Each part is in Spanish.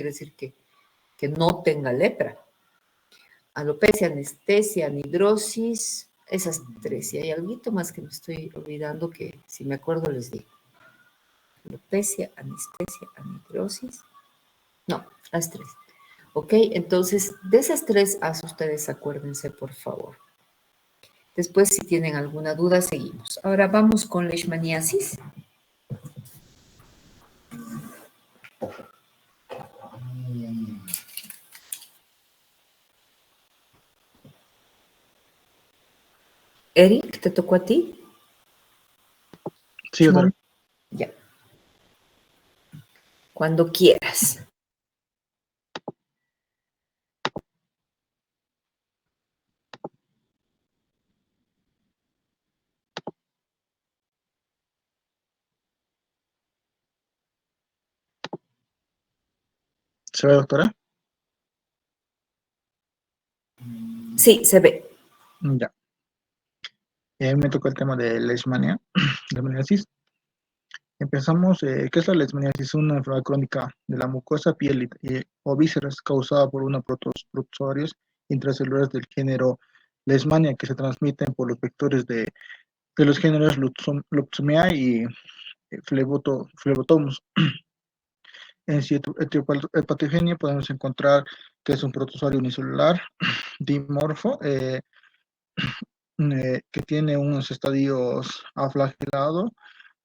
quiere decir que no tenga lepra. Alopecia, anestesia, anhidrosis, esas tres. Y hay algo más que me estoy olvidando que si me acuerdo les digo. Alopecia, anestesia, anhidrosis. No, las tres. Ok, entonces de esas tres ustedes acuérdense, por favor. Después, si tienen alguna duda, seguimos. Ahora vamos con leishmaniasis. Eric, ¿te tocó a ti? Sí, doctora. Ya. Cuando quieras. ¿Se ve, doctora? Sí, se ve. Ya. Me tocó el tema de leishmaniasis. Empezamos, ¿qué es la leishmaniasis? Una enfermedad crónica de la mucosa, piel o vísceras causada por una protozoarios intracelulares del género Leishmania que se transmiten por los vectores de los géneros Luxemia y Phlebotomus. En etiopatogenia podemos encontrar que es un protozoario unicelular dimorfo que tiene unos estadios aflagelado,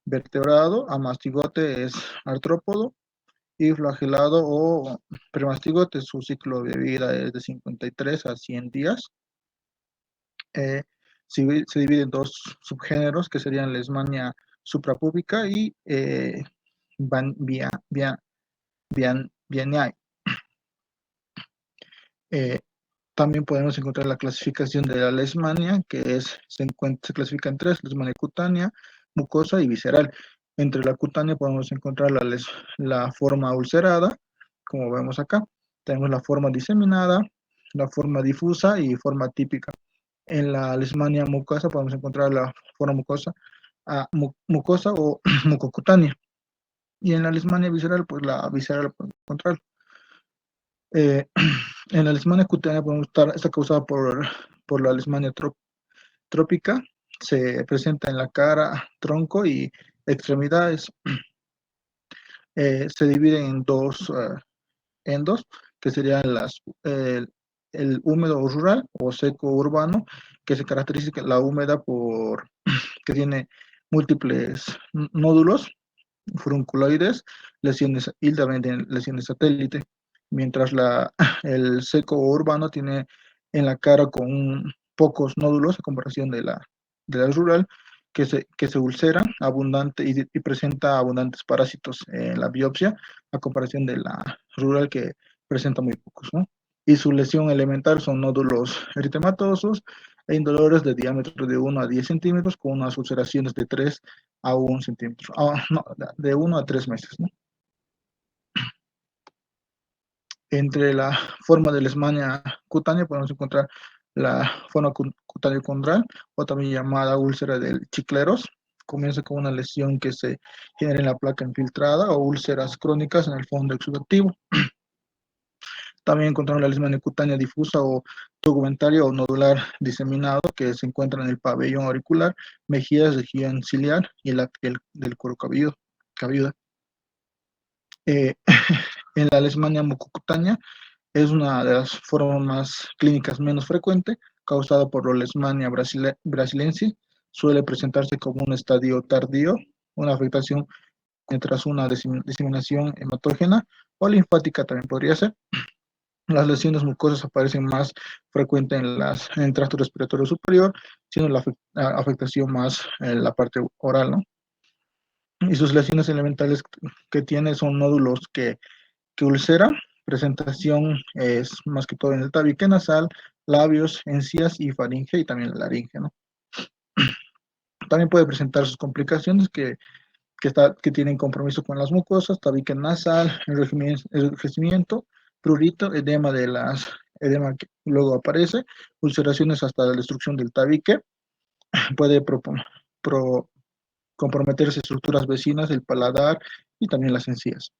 vertebrado, amastigote es artrópodo y flagelado o premastigote, su ciclo de vida es de 53 a 100 días. Se divide en dos subgéneros que serían Leishmania suprapúbica y Vianae. También podemos encontrar la clasificación de la leishmania, que se clasifica en tres: leishmania cutánea, mucosa y visceral. Entre la cutánea podemos encontrar la forma ulcerada, como vemos acá. Tenemos la forma diseminada, la forma difusa y forma típica. En la leishmania mucosa podemos encontrar la forma mucosa o mucocutánea. Y en la leishmania visceral, pues la visceral podemos encontrar. En la leishmania cutánea está causada por la leishmania trópica. Se presenta en la cara, tronco y extremidades. Se divide en dos endos, que serían el húmedo rural o seco urbano, que se caracteriza la húmeda que tiene múltiples nódulos furunculoides, lesiones y también lesiones satélite, mientras el seco urbano tiene en la cara con pocos nódulos a comparación de la rural, que se ulcera abundante y presenta abundantes parásitos en la biopsia, a comparación de la rural que presenta muy pocos, ¿no? Y su lesión elemental son nódulos eritematosos e indolores de diámetro de 1 a 10 centímetros con unas ulceraciones de 3 a 1 centímetro, no, de 1 a 3 meses, ¿no? Entre la forma de leishmania cutánea podemos encontrar la forma cutánea condral, o también llamada úlcera del Chicleros. Comienza con una lesión que se genera en la placa infiltrada o úlceras crónicas en el fondo exudativo. También encontramos la leishmania cutánea difusa o tegumentaria o nodular diseminado, que se encuentra en el pabellón auricular, mejillas, región ciliar y la piel del cuero cabelluda. En la leishmania mucocutánea es una de las formas clínicas menos frecuente, causada por la Leishmania brasiliensis. Suele presentarse como un estadio tardío, una afectación tras una diseminación hematógena o linfática también podría ser. Las lesiones mucosas aparecen más frecuentes en el tracto respiratorio superior, siendo la afectación más en la parte oral, ¿no? Y sus lesiones elementales que tiene son nódulos que ulceran. Presentación es más que todo en el tabique nasal, labios, encías y faringe, y también la laringe, ¿no? También puede presentar sus complicaciones que tienen compromiso con las mucosas, tabique nasal, enrojecimiento, prurito, edema que luego aparece, ulceraciones hasta la destrucción del tabique. Puede comprometerse estructuras vecinas, el paladar y también las encías.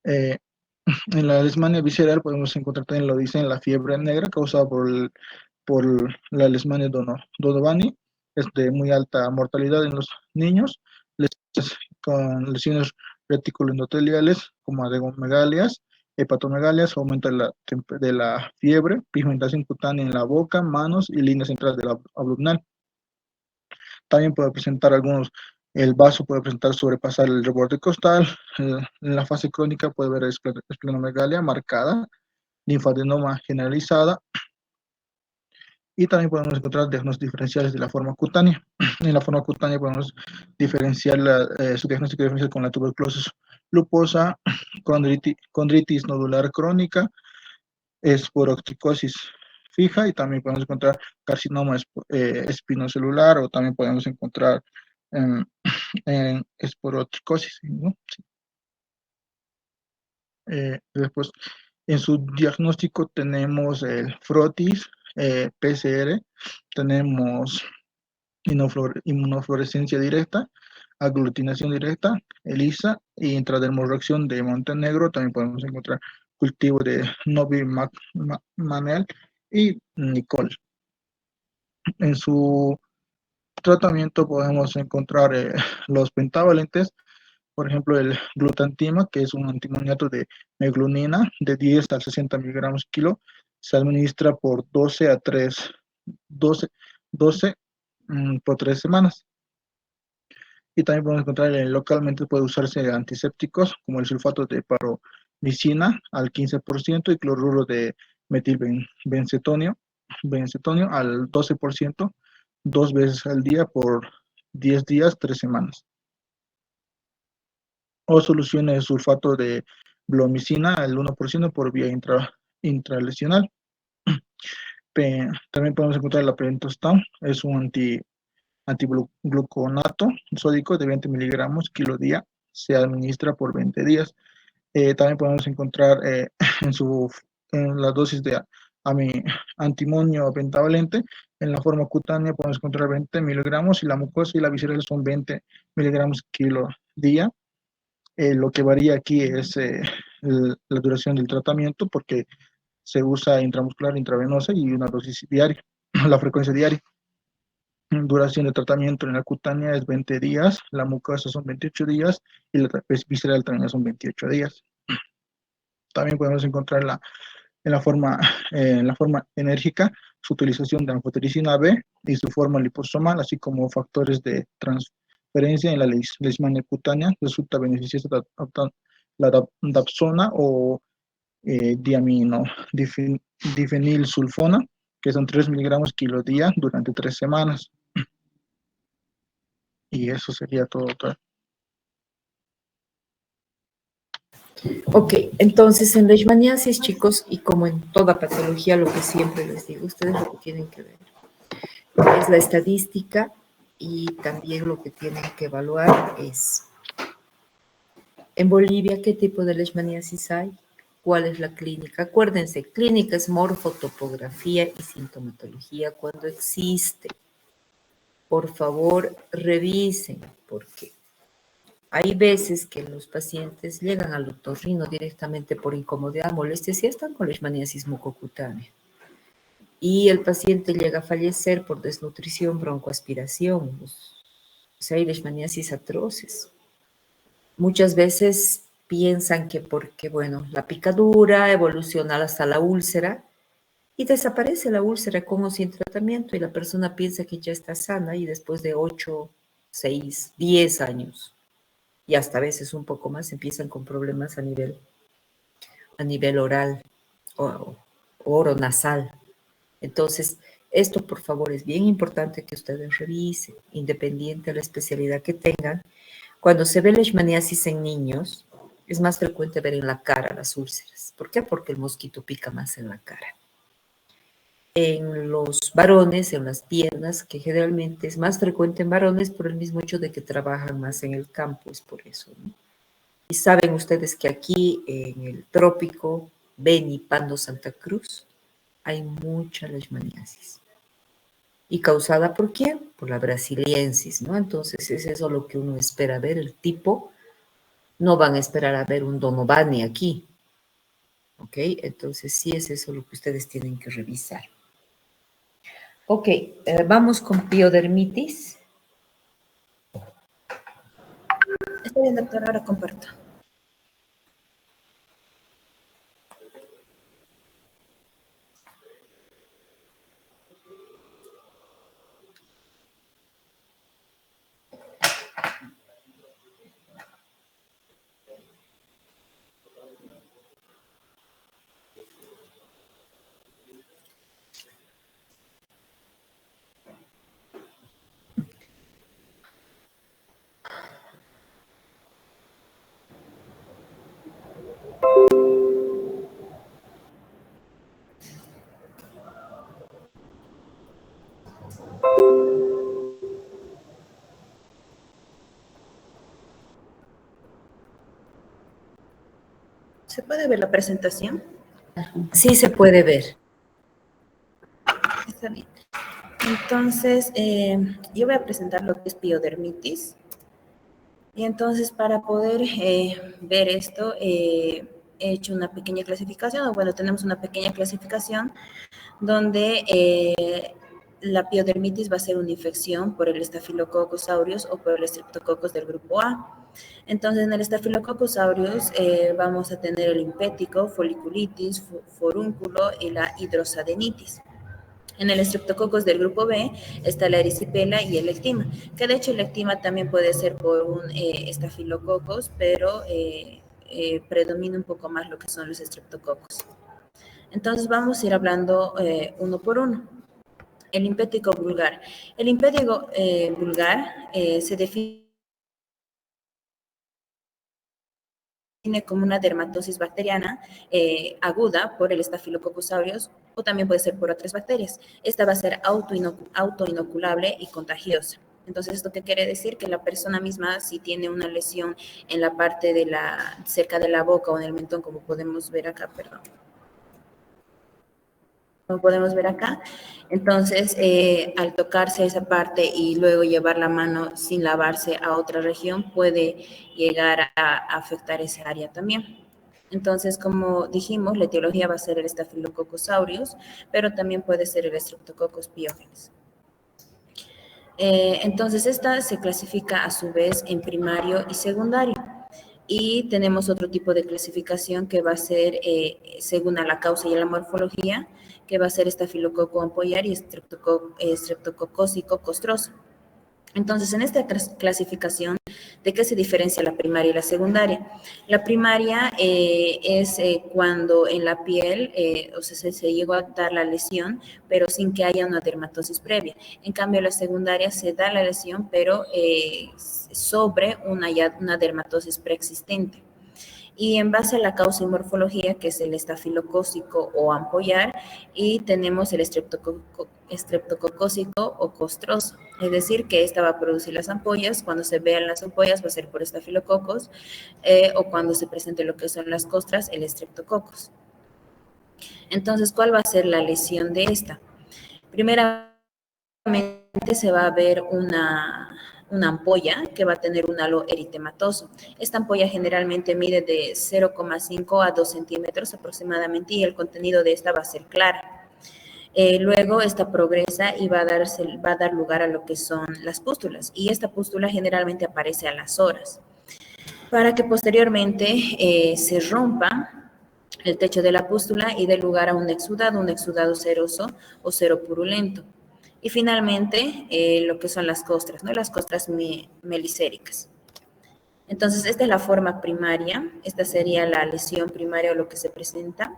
Eh, en la leishmania visceral podemos encontrar también, lo dicen, la fiebre negra causada por la leishmania Dodovani, es de muy alta mortalidad en los niños, con lesiones reticuloendoteliales como adegomegalias, hepatomegalias, aumento de la fiebre, pigmentación cutánea en la boca, manos y línea central del abdominal. También puede presentar el vaso puede presentar sobrepasar el reborde costal. En la fase crónica puede haber esplenomegalia marcada, linfadenoma generalizada, y también podemos encontrar diagnósticos diferenciales de la forma cutánea. En la forma cutánea podemos diferenciar su diagnóstico diferencial con la tuberculosis luposa, condritis nodular crónica, esporocticosis fija, y también podemos encontrar carcinoma espinocelular, o también podemos encontrar en, en esporoticosis, ¿no? Después, en su diagnóstico tenemos el frotis, PCR, tenemos inmunofluorescencia directa, aglutinación directa, ELISA y intradermorreacción de Montenegro. También podemos encontrar cultivo de Novi Manel y Nicole. En su tratamiento podemos encontrar los pentavalentes, por ejemplo, el glutantima, que es un antimoniato de meglonina de 10 a 60 miligramos kilo, se administra por 12 por 3 semanas. Y también podemos encontrar localmente, puede usarse antisépticos como el sulfato de paromicina al 15% y cloruro de metilbencetonio al 12%, 2 veces al día por 10 días, 3 semanas. O soluciones de sulfato de blomicina al 1% por vía intralesional. También podemos encontrar la pentostan, es un antigluconato sódico de 20 miligramos kilo día, se administra por 20 días. También podemos encontrar en la dosis de antimonio pentavalente, en la forma cutánea podemos encontrar 20 miligramos, y la mucosa y la visceral son 20 miligramos kilo día. Lo que varía aquí es la duración del tratamiento, porque se usa intramuscular, intravenosa y una dosis diaria, la frecuencia diaria. Duración de tratamiento en la cutánea es 20 días, la mucosa son 28 días y la visceral también son 28 días. También podemos encontrar en la forma enérgica su utilización de anfotericina B y su forma liposomal, así como factores de transferencia en la leishmania cutánea. Resulta beneficiosa la dapsona o difenilsulfona, que son 3 miligramos kilo día durante 3 semanas. Y eso sería todo, doctor. Ok, entonces en leishmaniasis, chicos, y como en toda patología, lo que siempre les digo, ustedes lo que tienen que ver es la estadística, y también lo que tienen que evaluar es, en Bolivia, ¿qué tipo de leishmaniasis hay? ¿Cuál es la clínica? Acuérdense, clínica es morfotopografía y sintomatología cuando existe. Por favor, revisen, porque hay veces que los pacientes llegan al otorrino directamente por incomodidad, molestias, y están con leishmaniasis mucocutánea. Y el paciente llega a fallecer por desnutrición, broncoaspiración. O sea, hay leishmaniasis atroces. Muchas veces piensan que porque, bueno, la picadura evoluciona hasta la úlcera y desaparece la úlcera con o sin tratamiento, y la persona piensa que ya está sana, y después de 8, 6, 10 años y hasta a veces un poco más empiezan con problemas a nivel oral o oronasal. Entonces, esto por favor es bien importante que ustedes revisen, independiente de la especialidad que tengan. Cuando se ve leishmaniasis en niños, es más frecuente ver en la cara las úlceras. ¿Por qué? Porque el mosquito pica más en la cara. En los varones, en las piernas, que generalmente es más frecuente en varones por el mismo hecho de que trabajan más en el campo, es por eso, ¿no? Y saben ustedes que aquí en el trópico Beni, Pando, Santa Cruz, hay mucha leishmaniasis. ¿Y causada por quién? Por la brasiliensis, ¿no? Entonces es eso lo que uno espera ver, el tipo No van a esperar a ver un Donovani aquí. ¿Ok? Entonces sí es eso lo que ustedes tienen que revisar. Ok, vamos con piodermitis. Está bien, doctor, ahora comparto. ¿Se puede ver la presentación? Sí se puede ver. Está bien. Entonces, yo voy a presentar lo que es piodermitis. Y entonces, para poder ver esto, he hecho una pequeña clasificación, o bueno, tenemos una pequeña clasificación donde la piodermitis va a ser una infección por el Staphylococcus aureus o por el Streptococcus del grupo A. Entonces, en el Staphylococcus aureus vamos a tener el impético, foliculitis, forúnculo y la hidrosadenitis. En el Streptococcus del grupo B está la erisipela y el ectima, que de hecho el ectima también puede ser por un estafilococcus, pero predomina un poco más lo que son los estreptococos. Entonces vamos a ir hablando uno por uno. El impético vulgar. El impético vulgar se define como una dermatosis bacteriana aguda por el Staphylococcus aureus o también puede ser por otras bacterias. Esta va a ser autoinoculable y contagiosa. Entonces, ¿esto qué quiere decir? Que la persona misma, si tiene una lesión en la parte de cerca de la boca o en el mentón, como podemos ver acá, perdón, como podemos ver acá. Entonces, al tocarse esa parte y luego llevar la mano sin lavarse a otra región, puede llegar a afectar esa área también. Entonces, como dijimos, la etiología va a ser el Staphylococcus aureus, pero también puede ser el Streptococcus pyogenes. Entonces, esta se clasifica a su vez en primario y secundario. Y tenemos otro tipo de clasificación que va a ser, según a la causa y a la morfología, que va a ser estafilococo ampollar y estreptococócico costroso. Entonces, en esta clasificación, ¿de qué se diferencia la primaria y la secundaria? La primaria es cuando en la piel, o sea, se llegó a dar la lesión, pero sin que haya una dermatosis previa. En cambio, la secundaria se da la lesión, pero sobre una dermatosis preexistente. Y en base a la causa y morfología, que es el estafilocócico o ampollar, y tenemos el estreptococócico o costroso. Es decir, que esta va a producir las ampollas. Cuando se vean las ampollas va a ser por estafilococos, o cuando se presente lo que son las costras, el estreptococos. Entonces, ¿cuál va a ser la lesión de esta? Primeramente se va a ver una ampolla que va a tener un halo eritematoso. Esta ampolla generalmente mide de 0,5 a 2 centímetros aproximadamente y el contenido de esta va a ser clara. Luego esta progresa y va a dar lugar a lo que son las pústulas y esta pústula generalmente aparece a las horas para que posteriormente se rompa el techo de la pústula y dé lugar a un exudado seroso o seropurulento. Y finalmente, lo que son las costras, ¿no? Las costras melicéricas. Entonces, esta es la forma primaria, esta sería la lesión primaria o lo que se presenta.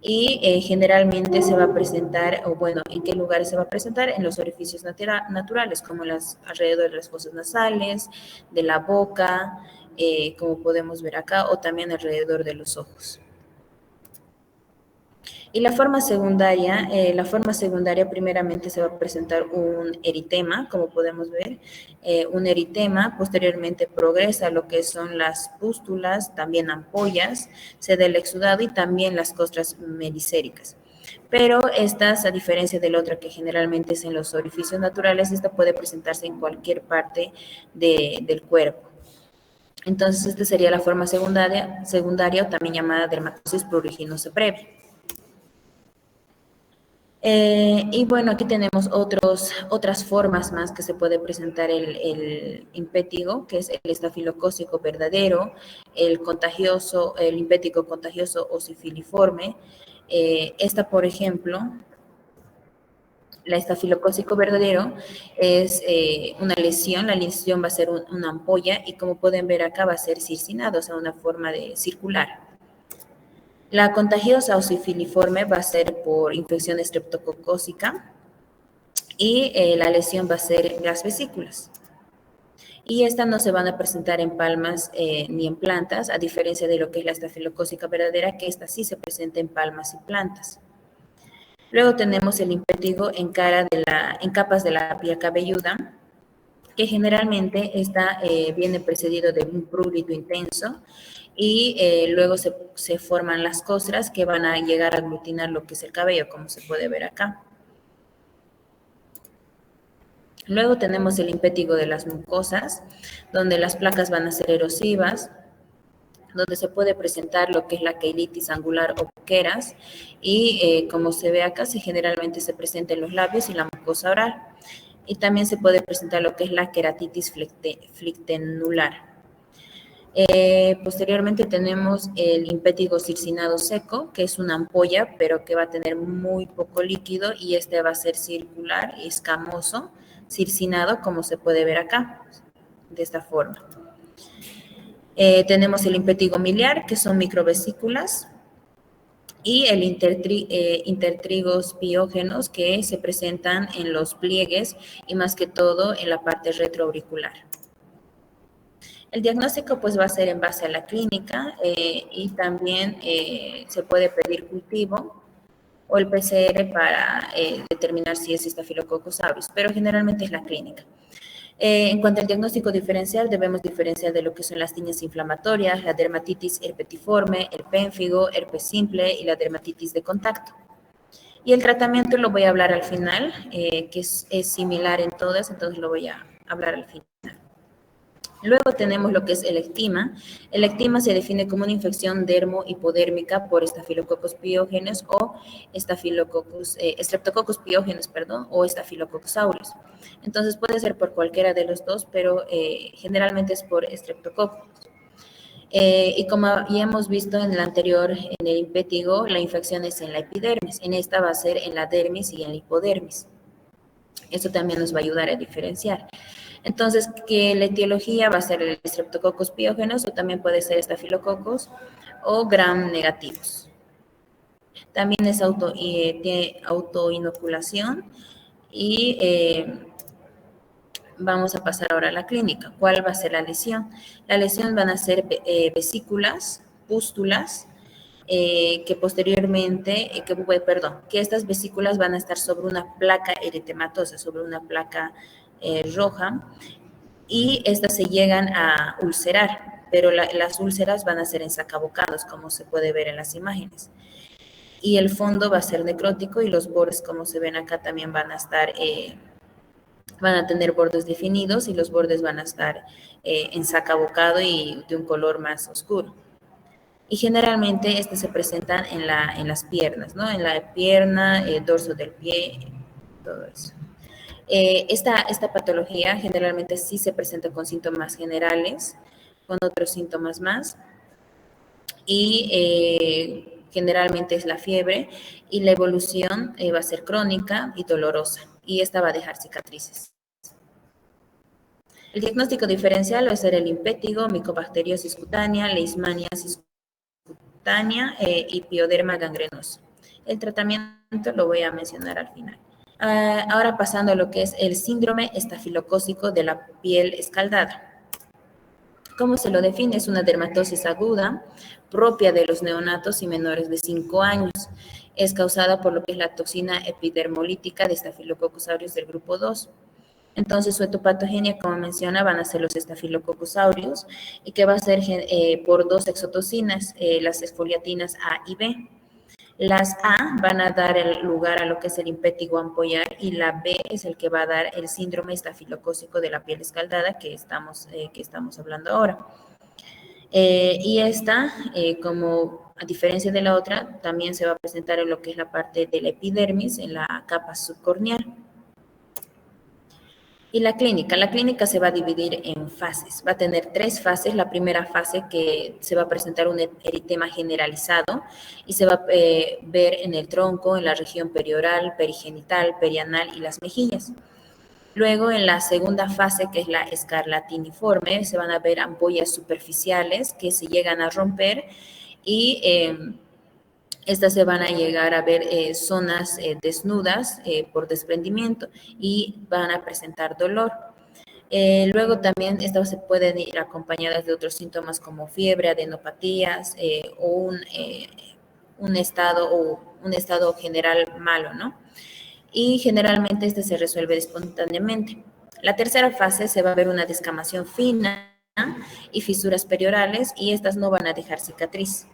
Y generalmente se va a presentar, o bueno, ¿en qué lugares se va a presentar? En los orificios naturales, como alrededor de las fosas nasales, de la boca, como podemos ver acá, o también alrededor de los ojos. Y la forma secundaria primeramente se va a presentar un eritema, como podemos ver, un eritema, posteriormente progresa a lo que son las pústulas, también ampollas, se da el exudado y también las costras melicéricas. Pero estas, a diferencia de la otra que generalmente es en los orificios naturales, esta puede presentarse en cualquier parte del cuerpo. Entonces, esta sería la forma secundaria o también llamada dermatosis pruriginosa previa. Y bueno, aquí tenemos otras formas más que se puede presentar el impétigo, que es el estafilocócico verdadero, el impétigo contagioso o sifiliforme. Esta, por ejemplo, la estafilocócico verdadero es una lesión, la lesión va a ser una ampolla y como pueden ver acá va a ser circinado, o sea, una forma de circular. La contagiosa o sifiliforme va a ser por infección estreptococócica y la lesión va a ser en las vesículas. Y estas no se van a presentar en palmas ni en plantas, a diferencia de lo que es la estafilocócica verdadera, que esta sí se presenta en palmas y plantas. Luego tenemos el impétigo en capas de la piel cabelluda, que generalmente viene precedido de un prurito intenso y luego se forman las costras que van a llegar a aglutinar lo que es el cabello, como se puede ver acá. Luego tenemos el impétigo de las mucosas, donde las placas van a ser erosivas, donde se puede presentar lo que es la queilitis angular o boqueras y como se ve acá, generalmente se presenta en los labios y la mucosa oral. Y también se puede presentar lo que es la queratitis flictenular. Posteriormente tenemos el impétigo circinado seco, que es una ampolla, pero que va a tener muy poco líquido y este va a ser circular y escamoso, circinado, como se puede ver acá, de esta forma. Tenemos el impétigo miliar, que son microvesículas, y el intertrigos piógenos, que se presentan en los pliegues y más que todo en la parte retroauricular. El diagnóstico pues va a ser en base a la clínica y también se puede pedir cultivo o el PCR para determinar si es Staphylococcus aureus, pero generalmente es la clínica. En cuanto al diagnóstico diferencial, debemos diferenciar de lo que son las tiñas inflamatorias, la dermatitis herpetiforme, el pénfigo, herpes simple y la dermatitis de contacto. Y el tratamiento lo voy a hablar al final, que es similar en todas, entonces lo voy a hablar al final. Luego tenemos lo que es el ectima. El ectima se define como una infección dermo-hipodérmica por Staphylococcus pyogenes o Streptococcus pyogenes, o Staphylococcus aureus. Entonces puede ser por cualquiera de los dos, pero generalmente es por Streptococcus. Y como ya hemos visto en el anterior, en el impétigo, la infección es en la epidermis. En esta va a ser en la dermis y en la hipodermis. Esto también nos va a ayudar a diferenciar. Entonces, que la etiología va a ser el Streptococcus pyogenes o también puede ser Staphylococcus o gram negativos. También es tiene autoinoculación y vamos a pasar ahora a la clínica. ¿Cuál va a ser la lesión? La lesión van a ser vesículas, pústulas, que posteriormente, que estas vesículas van a estar sobre una placa eritematosa, sobre una placa roja, y estas se llegan a ulcerar, pero las úlceras van a ser en sacabocados, como se puede ver en las imágenes. Y el fondo va a ser necrótico y los bordes, como se ven acá, también van a estar, van a tener bordes definidos y los bordes van a estar en sacabocado y de un color más oscuro. Y generalmente se presentan en las piernas, ¿no? En la pierna, dorso del pie, todo eso. Esta patología generalmente sí se presenta con síntomas generales, con otros síntomas más, y generalmente es la fiebre, y la evolución va a ser crónica y dolorosa, y esta va a dejar cicatrices. El diagnóstico diferencial va a ser el impétigo, micobacteriosis cutánea, leishmaniasis cutánea y pioderma gangrenoso. El tratamiento lo voy a mencionar al final. Ahora pasando a lo que es el síndrome estafilocócico de la piel escaldada. ¿Cómo se lo define? Es una dermatosis aguda propia de los neonatos y menores de 5 años. Es causada por lo que es la toxina epidermolítica de Staphylococcus aureus del grupo 2. Entonces, su etopatogenia, como menciona, van a ser los Staphylococcus aureus y que va a ser por 2 exotoxinas, las exfoliatinas A y B. Las A van a dar el lugar a lo que es el impétigo ampollar y la B es el que va a dar el síndrome estafilocócico de la piel escaldada que estamos hablando ahora. Y esta, como a diferencia de la otra, también se va a presentar en lo que es la parte de la epidermis, en la capa subcorneal. Y la clínica se va a dividir en fases. Va a tener 3 fases. La primera fase que se va a presentar un eritema generalizado y se va a ver en el tronco, en la región perioral, perigenital, perianal y las mejillas. Luego, en la segunda fase, que es la escarlatiniforme, se van a ver ampollas superficiales que se llegan a romper y estas se van a llegar a ver zonas desnudas por desprendimiento y van a presentar dolor. Luego también estas se pueden ir acompañadas de otros síntomas como fiebre, adenopatías o un estado general malo, ¿no? Y generalmente este se resuelve espontáneamente. La tercera fase se va a ver una descamación fina y fisuras periorales y estas no van a dejar cicatriz.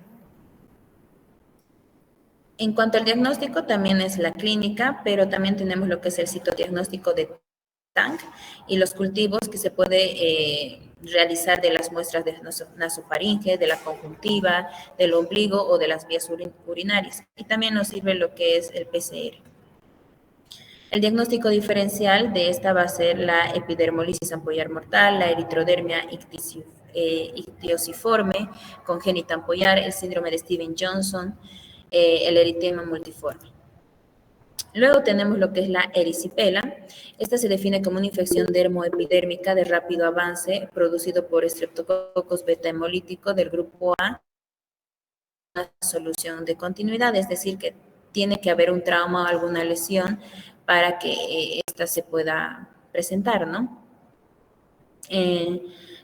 En cuanto al diagnóstico, también es la clínica, pero también tenemos lo que es el citodiagnóstico de TANC y los cultivos que se puede realizar de las muestras de nasofaringe, de la conjuntiva, del ombligo o de las vías urinarias. Y también nos sirve lo que es el PCR. El diagnóstico diferencial de esta va a ser la epidermolisis ampollar mortal, la eritrodermia ictiosiforme, congénita ampollar, el síndrome de Steven-Johnson, el eritema multiforme. Luego tenemos lo que es la erisipela. Esta se define como una infección dermoepidérmica de rápido avance producido por Streptococcus beta hemolítico del grupo A, una solución de continuidad, es decir, que tiene que haber un trauma o alguna lesión para que esta se pueda presentar, ¿no?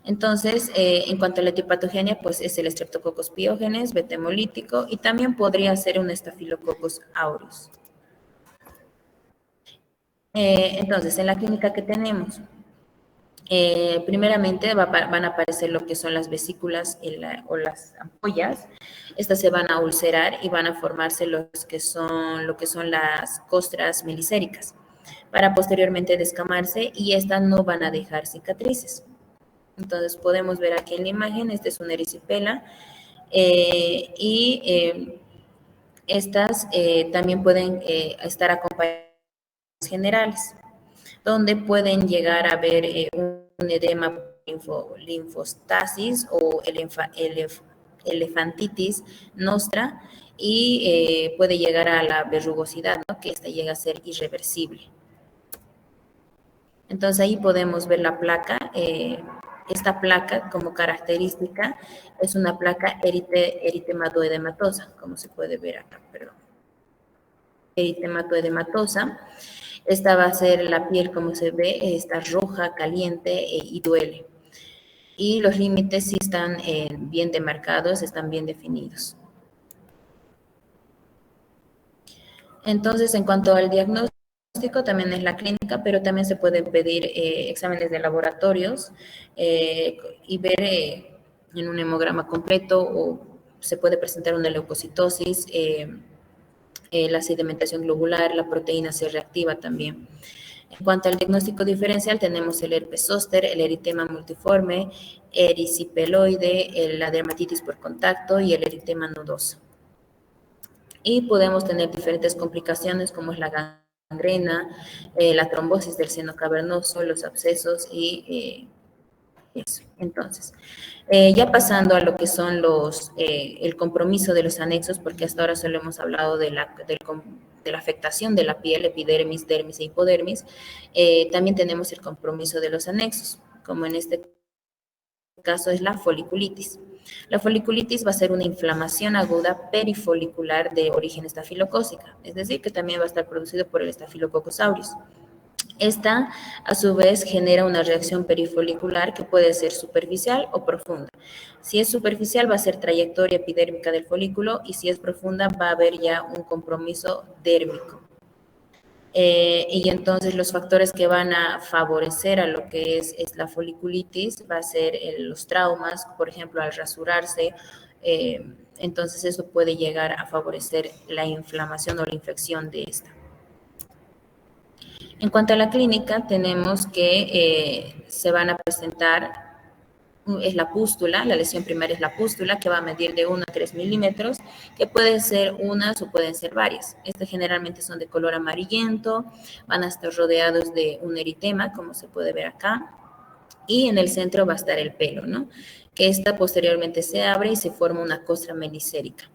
Entonces, en cuanto a la etiopatogenia, pues es el Streptococcus pyogenes, beta hemolítico, y también podría ser un Staphylococcus aureus. Entonces, en la clínica que tenemos, primeramente van a aparecer lo que son las vesículas o las ampollas. Estas se van a ulcerar y van a formarse lo que son las costras melicéricas, para posteriormente descamarse y estas no van a dejar cicatrices. Entonces podemos ver aquí en la imagen, esta es una erisipela estas también pueden estar acompañadas de generales, donde pueden llegar a ver un edema linfostasis o elefantitis nostra y puede llegar a la verrugosidad, ¿no? Que esta llega a ser irreversible. Entonces ahí podemos ver la placa. Esta placa como característica es una placa eritematoedematosa, como se puede ver acá, perdón. Eritematoedematosa. Esta va a ser la piel, como se ve, está roja, caliente y duele. Y los límites sí están bien demarcados, están bien definidos. Entonces, en cuanto al diagnóstico, también es la clínica, pero también se pueden pedir exámenes de laboratorios y ver en un hemograma completo o se puede presentar una leucocitosis, la sedimentación globular, la proteína C reactiva también. En cuanto al diagnóstico diferencial, tenemos el herpes zóster, el eritema multiforme, erisipeloide, la dermatitis por contacto y el eritema nodoso. Y podemos tener diferentes complicaciones como es la gangrena, la trombosis del seno cavernoso, los abscesos y eso. Entonces, ya pasando a lo que son el compromiso de los anexos, porque hasta ahora solo hemos hablado de la afectación de la piel, epidermis, dermis e hipodermis, también tenemos el compromiso de los anexos, como en este caso es la foliculitis. La foliculitis va a ser una inflamación aguda perifolicular de origen estafilocócica, es decir, que también va a estar producido por el Staphylococcus aureus. Esta, a su vez, genera una reacción perifolicular que puede ser superficial o profunda. Si es superficial, va a ser trayectoria epidérmica del folículo y si es profunda, va a haber ya un compromiso dérmico. Y entonces los factores que van a favorecer a lo que es la foliculitis va a ser los traumas, por ejemplo, al rasurarse. Entonces eso puede llegar a favorecer la inflamación o la infección de esta. En cuanto a la clínica, tenemos que se van a presentar es la pústula, la lesión primaria es la pústula, que va a medir de 1 a 3 milímetros, que pueden ser unas o pueden ser varias. Estas generalmente son de color amarillento, van a estar rodeados de un eritema, como se puede ver acá, y en el centro va a estar el pelo, ¿no? Que esta posteriormente se abre y se forma una costra melicérica.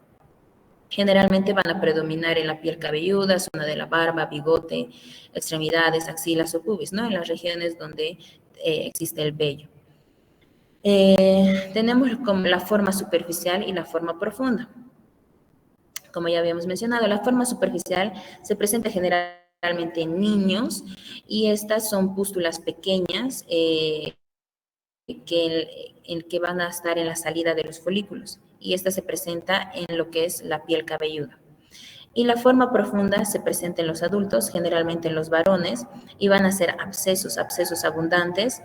Generalmente van a predominar en la piel cabelluda, zona de la barba, bigote, extremidades, axilas o pubis, ¿no? En las regiones donde existe el vello. Tenemos como la forma superficial y la forma profunda. Como ya habíamos mencionado, la forma superficial se presenta generalmente en niños y estas son pústulas pequeñas que van a estar en la salida de los folículos y esta se presenta en lo que es la piel cabelluda. Y la forma profunda se presenta en los adultos, generalmente en los varones, y van a ser abscesos abundantes,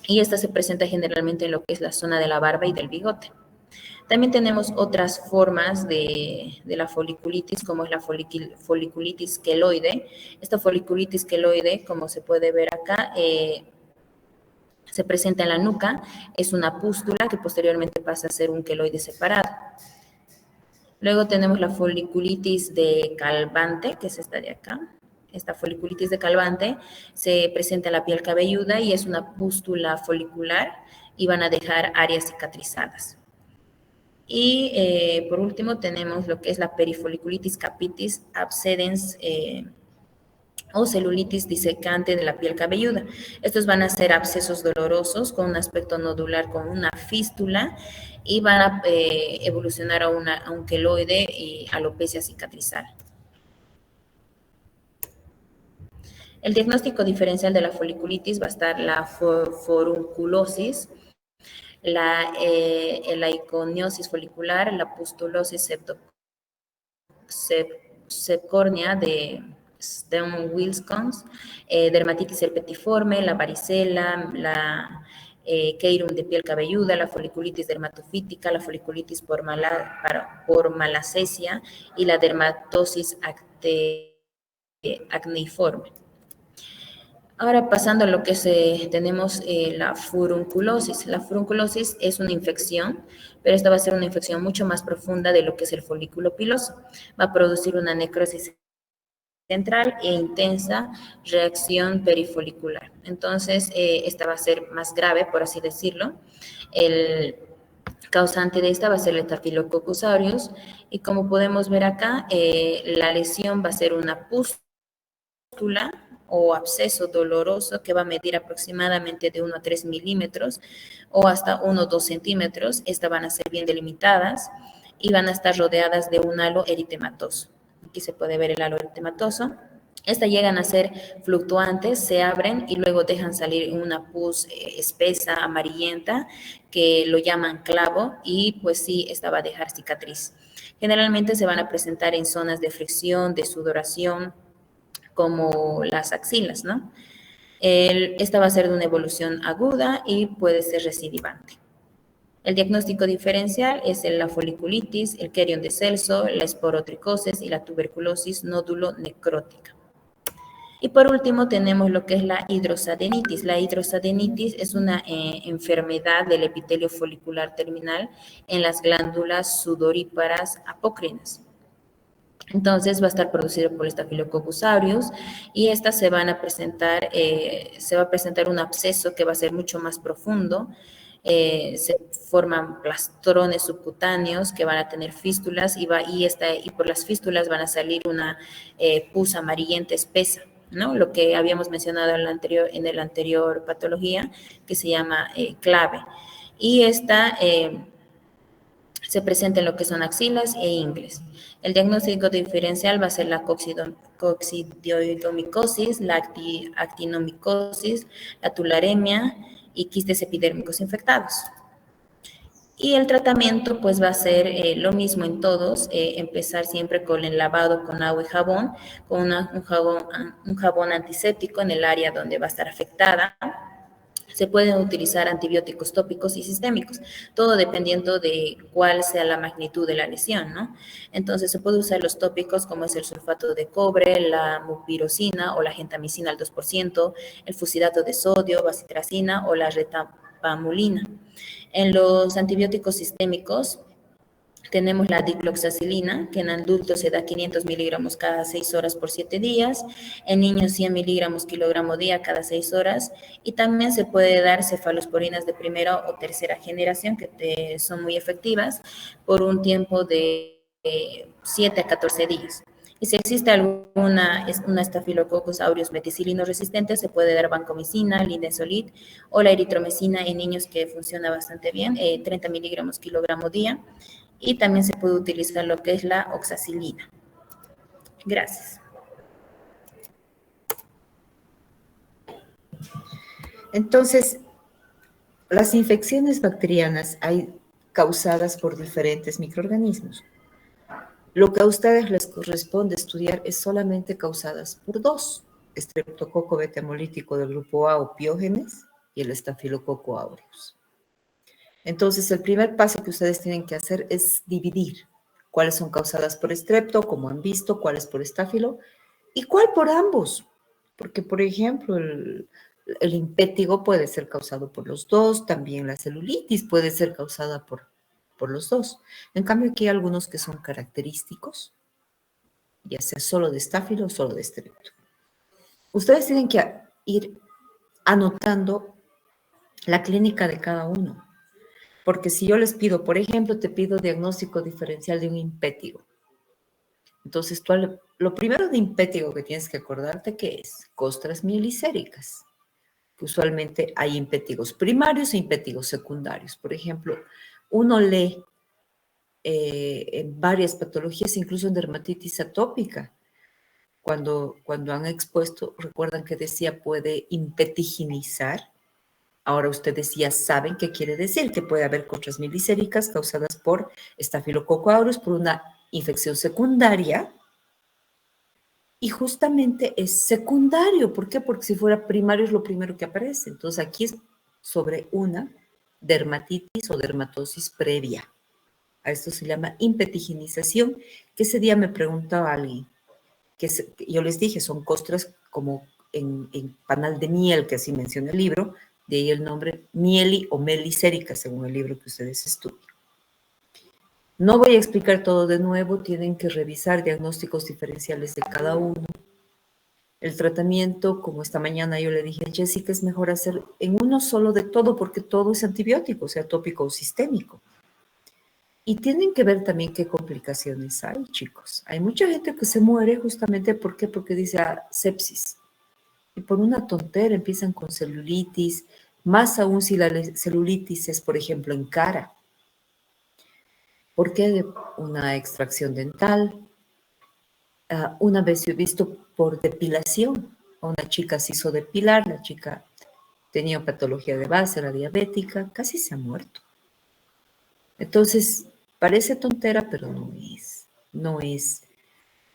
y esta se presenta generalmente en lo que es la zona de la barba y del bigote. También tenemos otras formas de la foliculitis, como es la foliculitis queloide. Esta foliculitis queloide, como se puede ver acá, se presenta en la nuca, es una pústula que posteriormente pasa a ser un queloide separado. Luego tenemos la foliculitis de Calvante, que es esta de acá. Esta foliculitis de Calvante se presenta en la piel cabelluda y es una pústula folicular y van a dejar áreas cicatrizadas. Y por último tenemos lo que es la perifoliculitis capitis abscedens o celulitis disecante de la piel cabelluda. Estos van a ser abscesos dolorosos con un aspecto nodular, con una fístula, y van a evolucionar a un queloide y alopecia cicatrizal. El diagnóstico diferencial de la foliculitis va a estar la forunculosis, la iconiosis folicular, la pustulosis sepcórnea de Stone-Wilkins, dermatitis herpetiforme, la varicela, la Kheiron de piel cabelluda, la foliculitis dermatofítica, la foliculitis por malacesia y la dermatosis acneiforme. Ahora pasando a lo que tenemos la furunculosis. La furunculosis es una infección, pero esta va a ser una infección mucho más profunda de lo que es el folículo piloso. Va a producir una necrosis central e intensa reacción perifolicular. Entonces, esta va a ser más grave, por así decirlo. El causante de esta va a ser el Staphylococcus aureus y como podemos ver acá, la lesión va a ser una pústula o absceso doloroso que va a medir aproximadamente de 1 a 3 milímetros o hasta 1 o 2 centímetros. Estas van a ser bien delimitadas y van a estar rodeadas de un halo eritematoso. Aquí se puede ver el halo eritematoso. Estas llegan a ser fluctuantes, se abren y luego dejan salir una pus espesa, amarillenta, que lo llaman clavo y pues sí, esta va a dejar cicatriz. Generalmente se van a presentar en zonas de fricción, de sudoración, como las axilas, ¿no? Esta va a ser de una evolución aguda y puede ser recidivante. El diagnóstico diferencial es la foliculitis, el Kheiron de Celso, la esporotricosis y la tuberculosis nódulo necrótica. Y por último tenemos lo que es la hidrosadenitis. La hidrosadenitis es una enfermedad del epitelio folicular terminal en las glándulas sudoríparas apócrinas. Entonces va a estar producido por Staphylococcus aureus y estas se van a presentar, se va a presentar un absceso que va a ser mucho más profundo. Se forman plastrones subcutáneos que van a tener fístulas y por las fístulas van a salir una pus amarillenta espesa, ¿no? Lo que habíamos mencionado en la anterior patología que se llama clave. Y esta se presenta en lo que son axilas e ingles. El diagnóstico diferencial va a ser la coccidioidomicosis, la actinomicosis, la tularemia y quistes epidérmicos infectados. Y el tratamiento pues va a ser lo mismo en todos, empezar siempre con el lavado con agua y jabón, con un jabón antiséptico en el área donde va a estar afectada. Se pueden utilizar antibióticos tópicos y sistémicos, todo dependiendo de cuál sea la magnitud de la lesión, ¿no? Entonces, se puede usar los tópicos como es el sulfato de cobre, la mupirocina o la gentamicina al 2%, el fusidato de sodio, bacitracina o la verapamulina. En los antibióticos sistémicos tenemos la dicloxacilina, que en adultos se da 500 miligramos cada 6 horas por 7 días, en niños 100 miligramos kilogramo día cada 6 horas, y también se puede dar cefalosporinas de primera o tercera generación, que son muy efectivas, por un tiempo de 7 a 14 días. Y si existe una Staphylococcus aureus meticilino resistente, se puede dar vancomicina, linezolid o la eritromicina en niños, que funciona bastante bien, 30 miligramos kilogramo día. Y también se puede utilizar lo que es la oxacilina. Gracias. Entonces, las infecciones bacterianas hay causadas por diferentes microorganismos. Lo que a ustedes les corresponde estudiar es solamente causadas por dos: Streptococo beta hemolítico del grupo A o Piógenes y el Staphylococcus aureus. Entonces, el primer paso que ustedes tienen que hacer es dividir cuáles son causadas por estrepto, como han visto, cuáles por estáfilo y cuál por ambos. Porque, por ejemplo, el impétigo puede ser causado por los dos, también la celulitis puede ser causada por los dos. En cambio, aquí hay algunos que son característicos, ya sea solo de estáfilo o solo de estrepto. Ustedes tienen que ir anotando la clínica de cada uno. Porque si yo les pido, por ejemplo, te pido diagnóstico diferencial de un impétigo. Entonces, tú lo primero de impétigo que tienes que acordarte que es costras mielicéricas. Usualmente hay impétigos primarios e impétigos secundarios. Por ejemplo, uno lee en varias patologías, incluso en dermatitis atópica, cuando han expuesto, recuerdan que decía puede impetiginizar. Ahora ustedes ya saben qué quiere decir, que puede haber costras mielicéricas causadas por Staphylococcus aureus, por una infección secundaria, y justamente es secundario. ¿Por qué? Porque si fuera primario es lo primero que aparece. Entonces aquí es sobre una dermatitis o dermatosis previa. A esto se llama impetiginización, que ese día me preguntaba alguien, que yo les dije, son costras como en panal de miel, que así menciona el libro, de ahí el nombre mieli o melicérica, según el libro que ustedes estudian. No voy a explicar todo de nuevo, tienen que revisar diagnósticos diferenciales de cada uno. El tratamiento, como esta mañana yo le dije a Jessica, es mejor hacer en uno solo de todo, porque todo es antibiótico, sea tópico o sistémico. Y tienen que ver también qué complicaciones hay, chicos. Hay mucha gente que se muere justamente, ¿por qué? Porque dice sepsis. Y por una tontera empiezan con celulitis, más aún si la celulitis es, por ejemplo, en cara. ¿Por qué? De una extracción dental. Una vez yo he visto por depilación. A una chica se hizo depilar, la chica tenía patología de base, era diabética, casi se ha muerto. Entonces, parece tontera, pero no es. No es.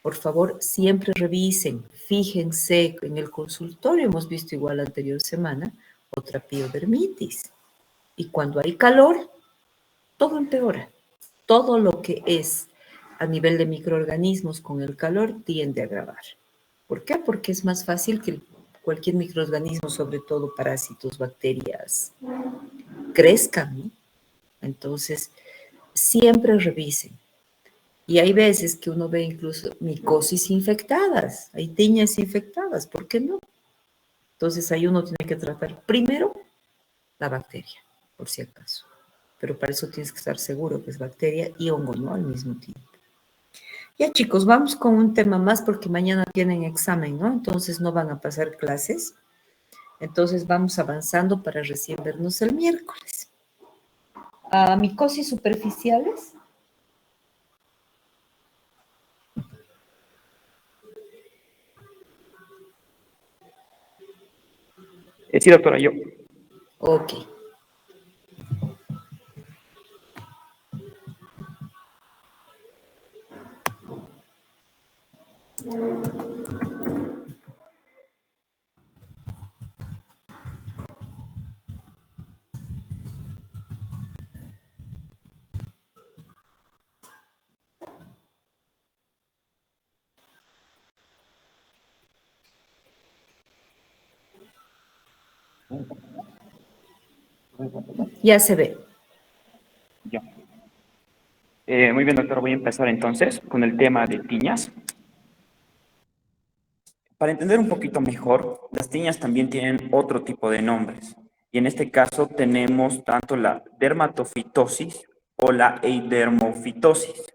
Por favor, siempre revisen, fíjense. En el consultorio hemos visto igual la anterior semana otra piodermitis. Y cuando hay calor, todo empeora. Todo lo que es a nivel de microorganismos con el calor tiende a agravar. ¿Por qué? Porque es más fácil que cualquier microorganismo, sobre todo parásitos, bacterias, crezcan, ¿no? Entonces, siempre revisen. Y hay veces que uno ve incluso micosis infectadas, hay tiñas infectadas, ¿por qué no? Entonces ahí uno tiene que tratar primero la bacteria, por si acaso. Pero para eso tienes que estar seguro que es bacteria y hongo, ¿no? Al mismo tiempo. Ya, chicos, vamos con un tema más porque mañana tienen examen, ¿no? Entonces no van a pasar clases. Entonces vamos avanzando para recién vernos el miércoles. Micosis superficiales. Sí, doctora, yo. Ok. Ya se ve. Ya. Muy bien, doctor. Voy a empezar entonces con el tema de tiñas. Para entender un poquito mejor, las tiñas también tienen otro tipo de nombres. Y en este caso tenemos tanto la dermatofitosis o la eidermofitosis.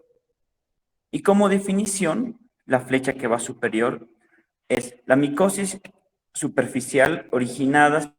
Y como definición, la flecha que va superior es la micosis superficial originada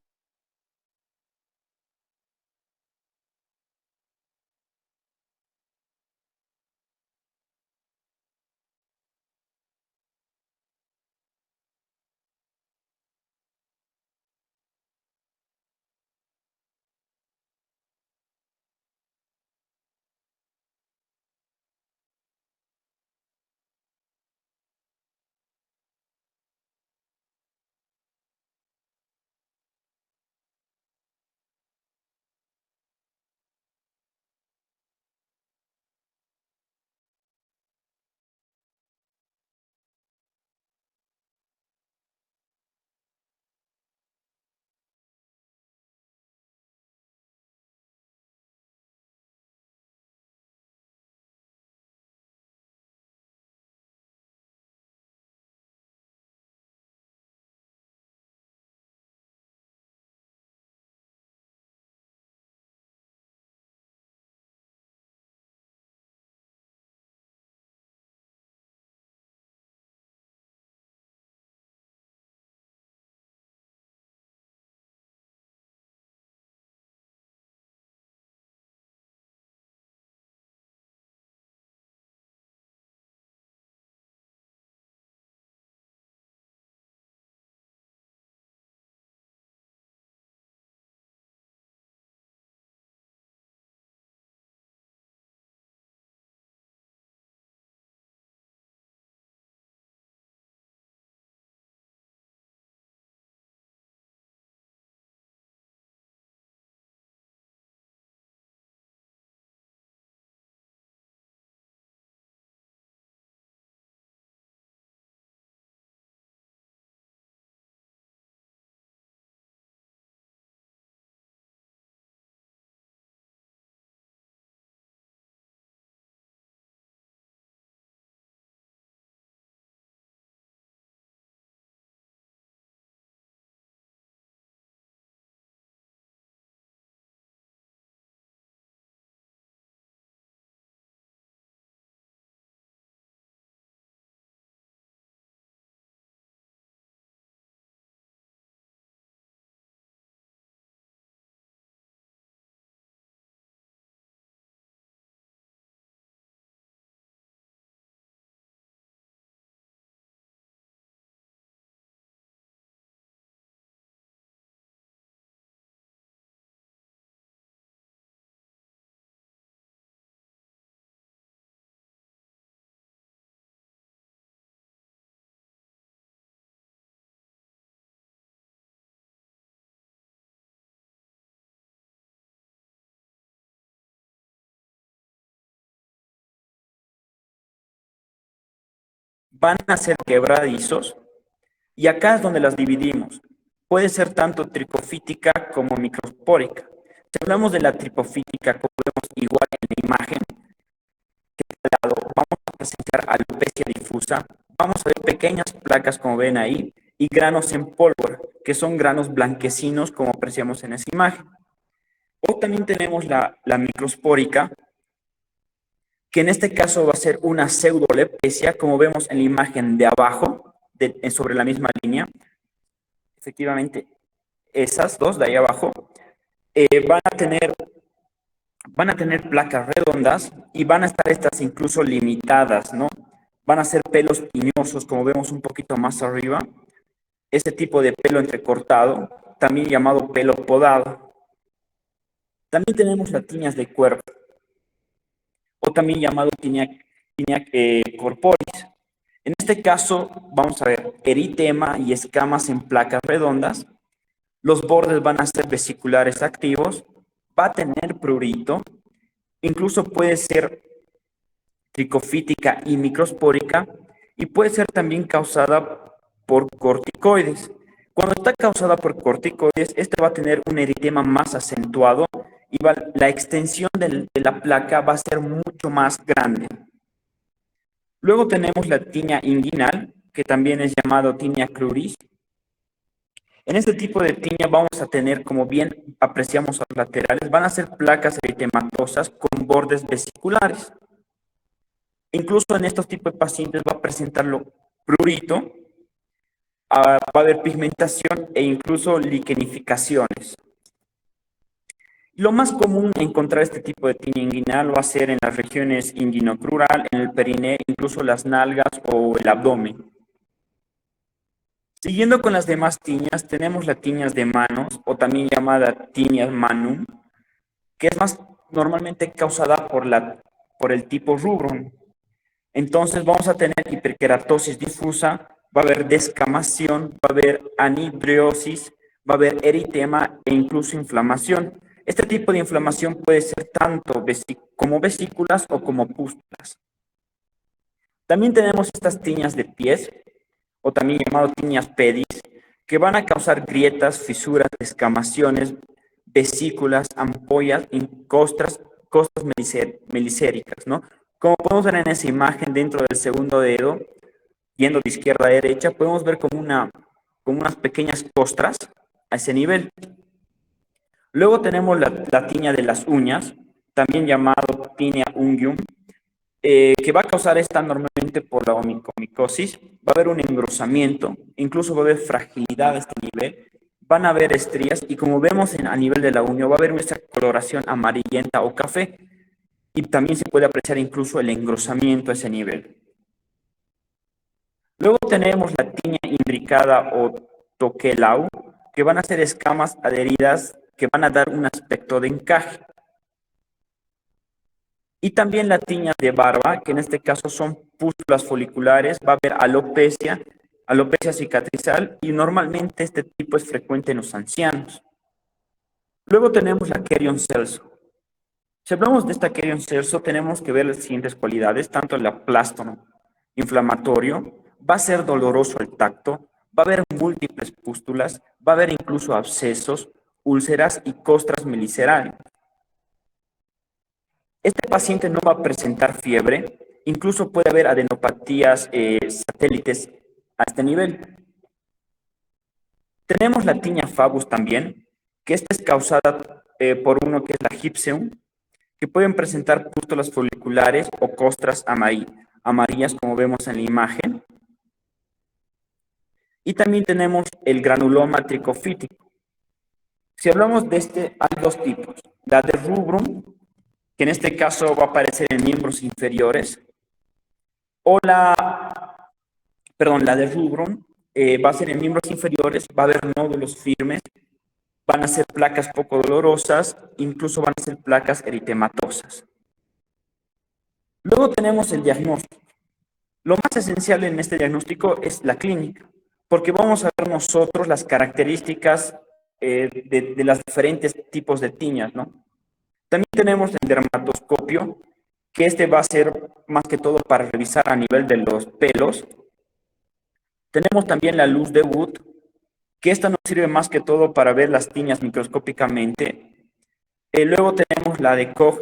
van a ser quebradizos y acá es donde las dividimos. Puede ser tanto tripofítica como microspórica. Si hablamos de la tripofítica, como vemos igual en la imagen, vamos a presenciar alopecia difusa, vamos a ver pequeñas placas como ven ahí y granos en pólvora, que son granos blanquecinos como apreciamos en esa imagen. O también tenemos la microspórica, que en este caso va a ser una pseudoalepecia, como vemos en la imagen de abajo, sobre la misma línea. Efectivamente, esas dos de ahí abajo van a tener placas redondas y van a estar estas incluso limitadas, ¿no? Van a ser pelos piñosos, como vemos un poquito más arriba. Este tipo de pelo entrecortado, también llamado pelo podado. También tenemos las tiñas de cuerpo, o también llamado tiña corporis. En este caso, vamos a ver eritema y escamas en placas redondas. Los bordes van a ser vesiculares activos, va a tener prurito, incluso puede ser tricofítica y microspórica, y puede ser también causada por corticoides. Cuando está causada por corticoides, este va a tener un eritema más acentuado y la extensión de la placa va a ser mucho más grande. Luego tenemos la tinea inguinal, que también es llamado tinea cruris. En este tipo de tinea vamos a tener, como bien apreciamos a los laterales, van a ser placas eritematosas con bordes vesiculares. Incluso en estos tipos de pacientes va a presentarlo prurito, va a haber pigmentación e incluso liquenificaciones. Lo más común encontrar este tipo de tinea inguinal va a ser en las regiones inguinocrural, en el perineo, incluso las nalgas o el abdomen. Siguiendo con las demás tiñas, tenemos la tinea de manos, o también llamada tinea manum, que es más normalmente causada por el tipo rubrum. Entonces vamos a tener hiperkeratosis difusa, va a haber descamación, va a haber anhidrosis, va a haber eritema e incluso inflamación. Este tipo de inflamación puede ser tanto como vesículas o como pústulas. También tenemos estas tiñas de pies, o también llamado tiñas pedis, que van a causar grietas, fisuras, descamaciones, vesículas, ampollas y costras melicéricas, ¿no? Como podemos ver en esa imagen, dentro del segundo dedo, yendo de izquierda a derecha, podemos ver como unas pequeñas costras a ese nivel. Luego tenemos la tiña de las uñas, también llamado tinea unguium, que va a causar esta normalmente por la onicomicosis. Va a haber un engrosamiento, incluso va a haber fragilidad a este nivel, van a haber estrías y como vemos a nivel de la uña va a haber esta coloración amarillenta o café y también se puede apreciar incluso el engrosamiento a ese nivel. Luego tenemos la tiña imbricada o toquelau, que van a ser escamas adheridas que van a dar un aspecto de encaje. Y también la tiña de barba, que en este caso son pústulas foliculares, va a haber alopecia cicatrizal y normalmente este tipo es frecuente en los ancianos. Luego tenemos la Kerion Celso. Si hablamos de esta Kerion Celso, tenemos que ver las siguientes cualidades, tanto el aplástono inflamatorio, va a ser doloroso el tacto, va a haber múltiples pústulas, va a haber incluso abscesos, úlceras y costras melicerales. Este paciente no va a presentar fiebre, incluso puede haber adenopatías satélites a este nivel. Tenemos la tiña Fabus también, que esta es causada por uno que es la Gipseum, que pueden presentar pústulas foliculares o costras amarillas, como vemos en la imagen. Y también tenemos el granuloma tricofítico. Si hablamos de este, hay dos tipos. La de rubrum, que en este caso va a aparecer en miembros inferiores, o la de rubrum va a ser en miembros inferiores, va a haber nódulos firmes, van a ser placas poco dolorosas, incluso van a ser placas eritematosas. Luego tenemos el diagnóstico. Lo más esencial en este diagnóstico es la clínica, porque vamos a ver nosotros las características de los diferentes tipos de tiñas, ¿no? También tenemos el dermatoscopio, que este va a ser más que todo para revisar a nivel de los pelos. Tenemos también la luz de Wood, que esta nos sirve más que todo para ver las tiñas microscópicamente. Luego tenemos la de Koch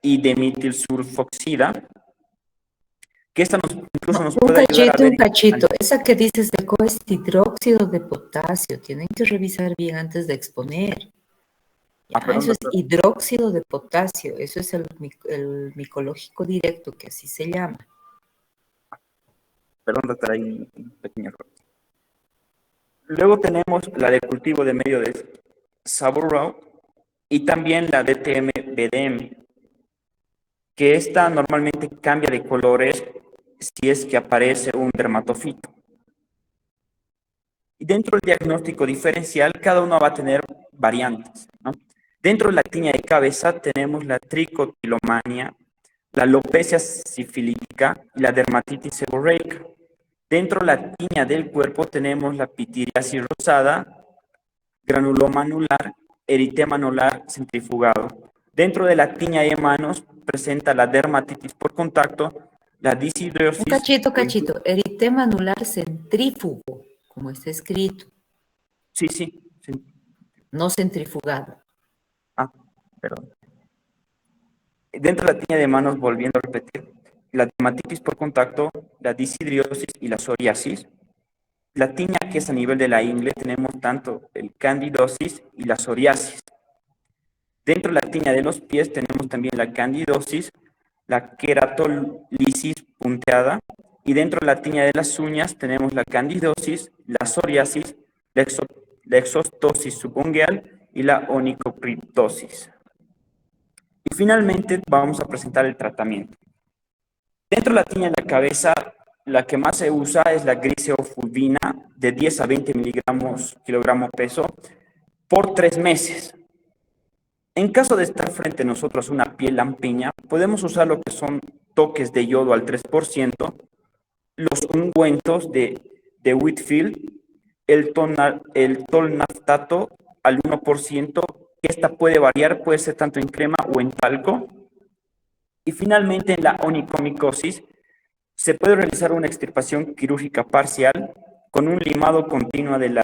y de metilsulfoxida, que esta incluso nos puede ayudar a ver... Un cachito. Esa que dices de Koch es hidróxido de potasio. Tienen que revisar bien antes de exponer. Eso es hidróxido de potasio. Eso es el micológico directo, que así se llama. Perdón, doctora, hay un pequeño error. Luego tenemos la de cultivo de medio de Sabouraud y también la DTM-BDM, que esta normalmente cambia de colores si es que aparece un dermatofito. Y dentro del diagnóstico diferencial, cada uno va a tener variantes, ¿no? Dentro de la tiña de cabeza tenemos la tricotilomania, la alopecia sifilítica y la dermatitis seborreica. Dentro de la tiña del cuerpo tenemos la pitiriasis rosada, granuloma anular, eritema anular centrifugado. Dentro de la tiña de manos presenta la dermatitis por contacto, la dishidrosis... Un cachito. Eritema anular centrífugo, como está escrito. Sí, sí, sí. no centrifugado. Ah, perdón. Dentro de la tiña de manos, volviendo a repetir, la dermatitis por contacto, la disidriosis y la psoriasis. La tiña que es a nivel de la ingle, tenemos tanto el candidosis y la psoriasis. Dentro de la tiña de los pies tenemos también la candidosis, la queratolisis punteada, y dentro de la tiña de las uñas tenemos la candidosis, la psoriasis, la exostosis subungueal y la onicocriptosis. Y finalmente vamos a presentar el tratamiento. Dentro de la tiña de la cabeza, la que más se usa es la griseofulvina de 10 a 20 miligramos kilogramo peso por 3 meses. En caso de estar frente a nosotros una piel lampiña, podemos usar lo que son toques de yodo al 3%, los ungüentos de Whitfield, el tolnaftato al 1%, que esta puede variar, puede ser tanto en crema o en talco. Y finalmente, en la onicomicosis, se puede realizar una extirpación quirúrgica parcial con un limado continuo de la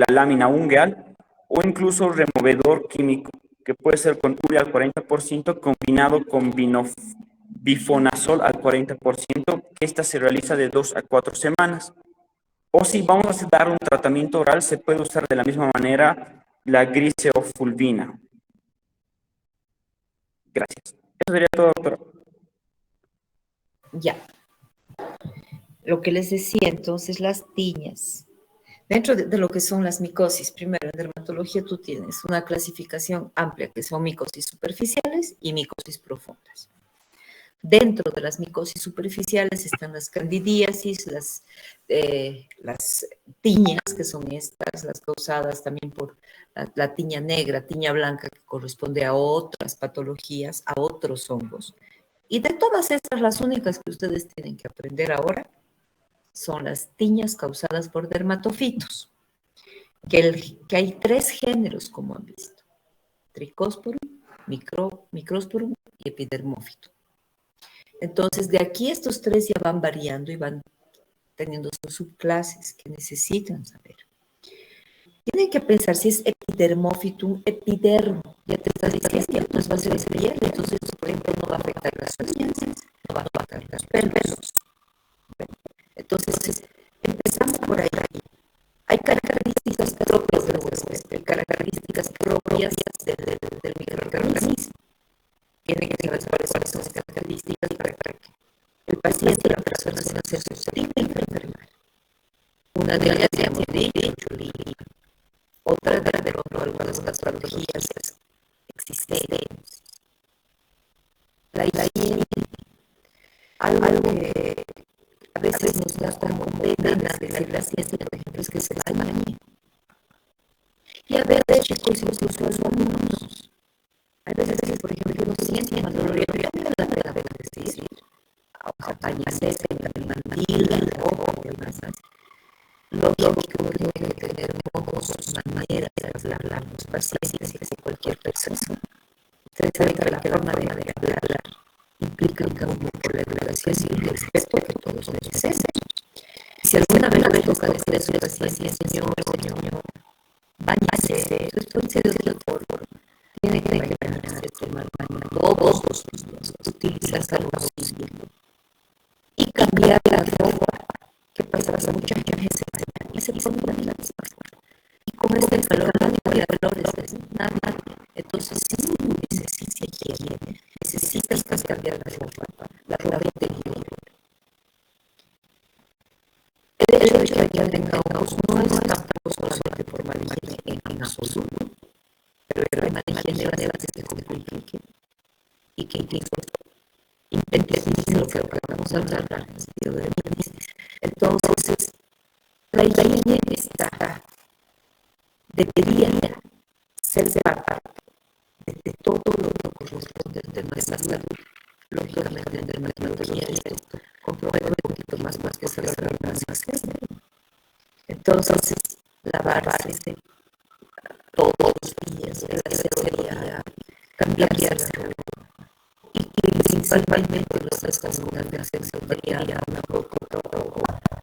lámina ungueal o incluso removedor químico, que puede ser con urea al 40% combinado con bifonazol al 40%, que esta se realiza de 2 a 4 semanas. O si vamos a dar un tratamiento oral, se puede usar de la misma manera la griseofulvina. Gracias. Eso sería todo, doctora. Ya. Lo que les decía entonces, las tiñas. Dentro de lo que son las micosis, primero en dermatología tú tienes una clasificación amplia que son micosis superficiales y micosis profundas. Dentro de las micosis superficiales están las candidíasis, las tiñas, que son estas, las causadas también por la tiña negra, tiña blanca, que corresponde a otras patologías, a otros hongos. Y de todas estas, las únicas que ustedes tienen que aprender ahora son las tiñas causadas por dermatofitos, que hay 3 géneros, como han visto: Trichosporum, Microsporum y Epidermófito. Entonces, de aquí estos 3 ya van variando y van teniendo sus subclases que necesitan saber. Tienen que pensar si es epidermófitum, epidermo. Ya te estás diciendo, pues va a ser piel, entonces, por ejemplo, no va a afectar las uñas, no va a afectar los pelos. Entonces, empezamos por ahí. Hay características propias del huésped, hay características propias del microorganismo. Tienen que saber cuáles son esas características para que el paciente, la persona, se hace susceptible a enfermar. Una de ellas ya hemos dicho, otra de algunas de las patologías existentes. La higiene, algo que a veces nos da como pena decir la ciencia, por ejemplo, es que se bañe. Y a veces, chicos, incluso los alumnos, hay veces que, por ejemplo, no sienten mal dolor, y a mí me da pena decir, bañarse en el mandil, el ojo, y demás. Lógico que tiene que tener modos, maneras de hablar a los pacientes, y cualquier persona. Ustedes saben que la forma de hablar implica un mucho por la educación y el respeto que todos merecemos. Y si alguna vez le toca decir a su paciente, señor, báñese, estoy serio de por tiene que bañarse, tomar baño todos los días, utilizar algo sucio y cambiar la ropa, que pasa mucha gente y se pone la misma ropa. Y con este calor, nadie valores nada. Entonces, si necesitas cambiar la ropa interior. El hecho de que tengamos no es tampoco solamente por mala higiene en absoluto, pero hay mala higiene que se complique y que incluso intente lo que acabamos de hablar en el sentido de dermatitis. Entonces, la higiene debería ser parte de todo lo que corresponde de nuestra salud. Lógicamente, en dermatología esto compromete un poquito más que se la relación. Entonces, lavarse todos los días, el asesoría, cambiarse y principalmente los estaciones de asesoría,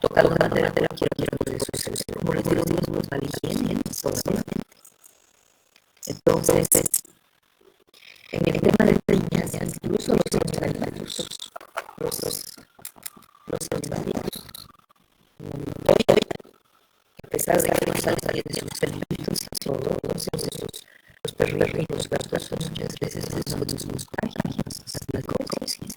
tocar una madera de la quiero de suceso. Como les digo, no es mala higiene. los animalitos. Hoy, a pesar de que no salen de sus alimentos, todos esos, los perros, los gatos, muchas veces son sus contagios, la coxis.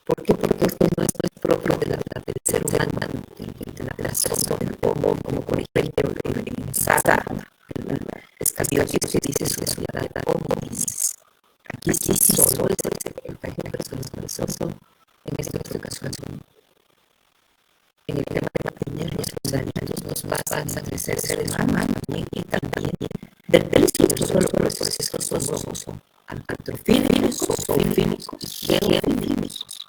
¿Por qué? Porque esto no es propio del ser humano, de la persona, del homo, como por ejemplo en Sara, es castigativo que dice sociedad de hominis. Aquí sí solo es el contagio de personas, en esta ocasión, en el tema de mantener los alimentos nos pasan de ser humanos y también del peligro, solo por los procesos son antrofílicos, zoofílicos y geofílicos.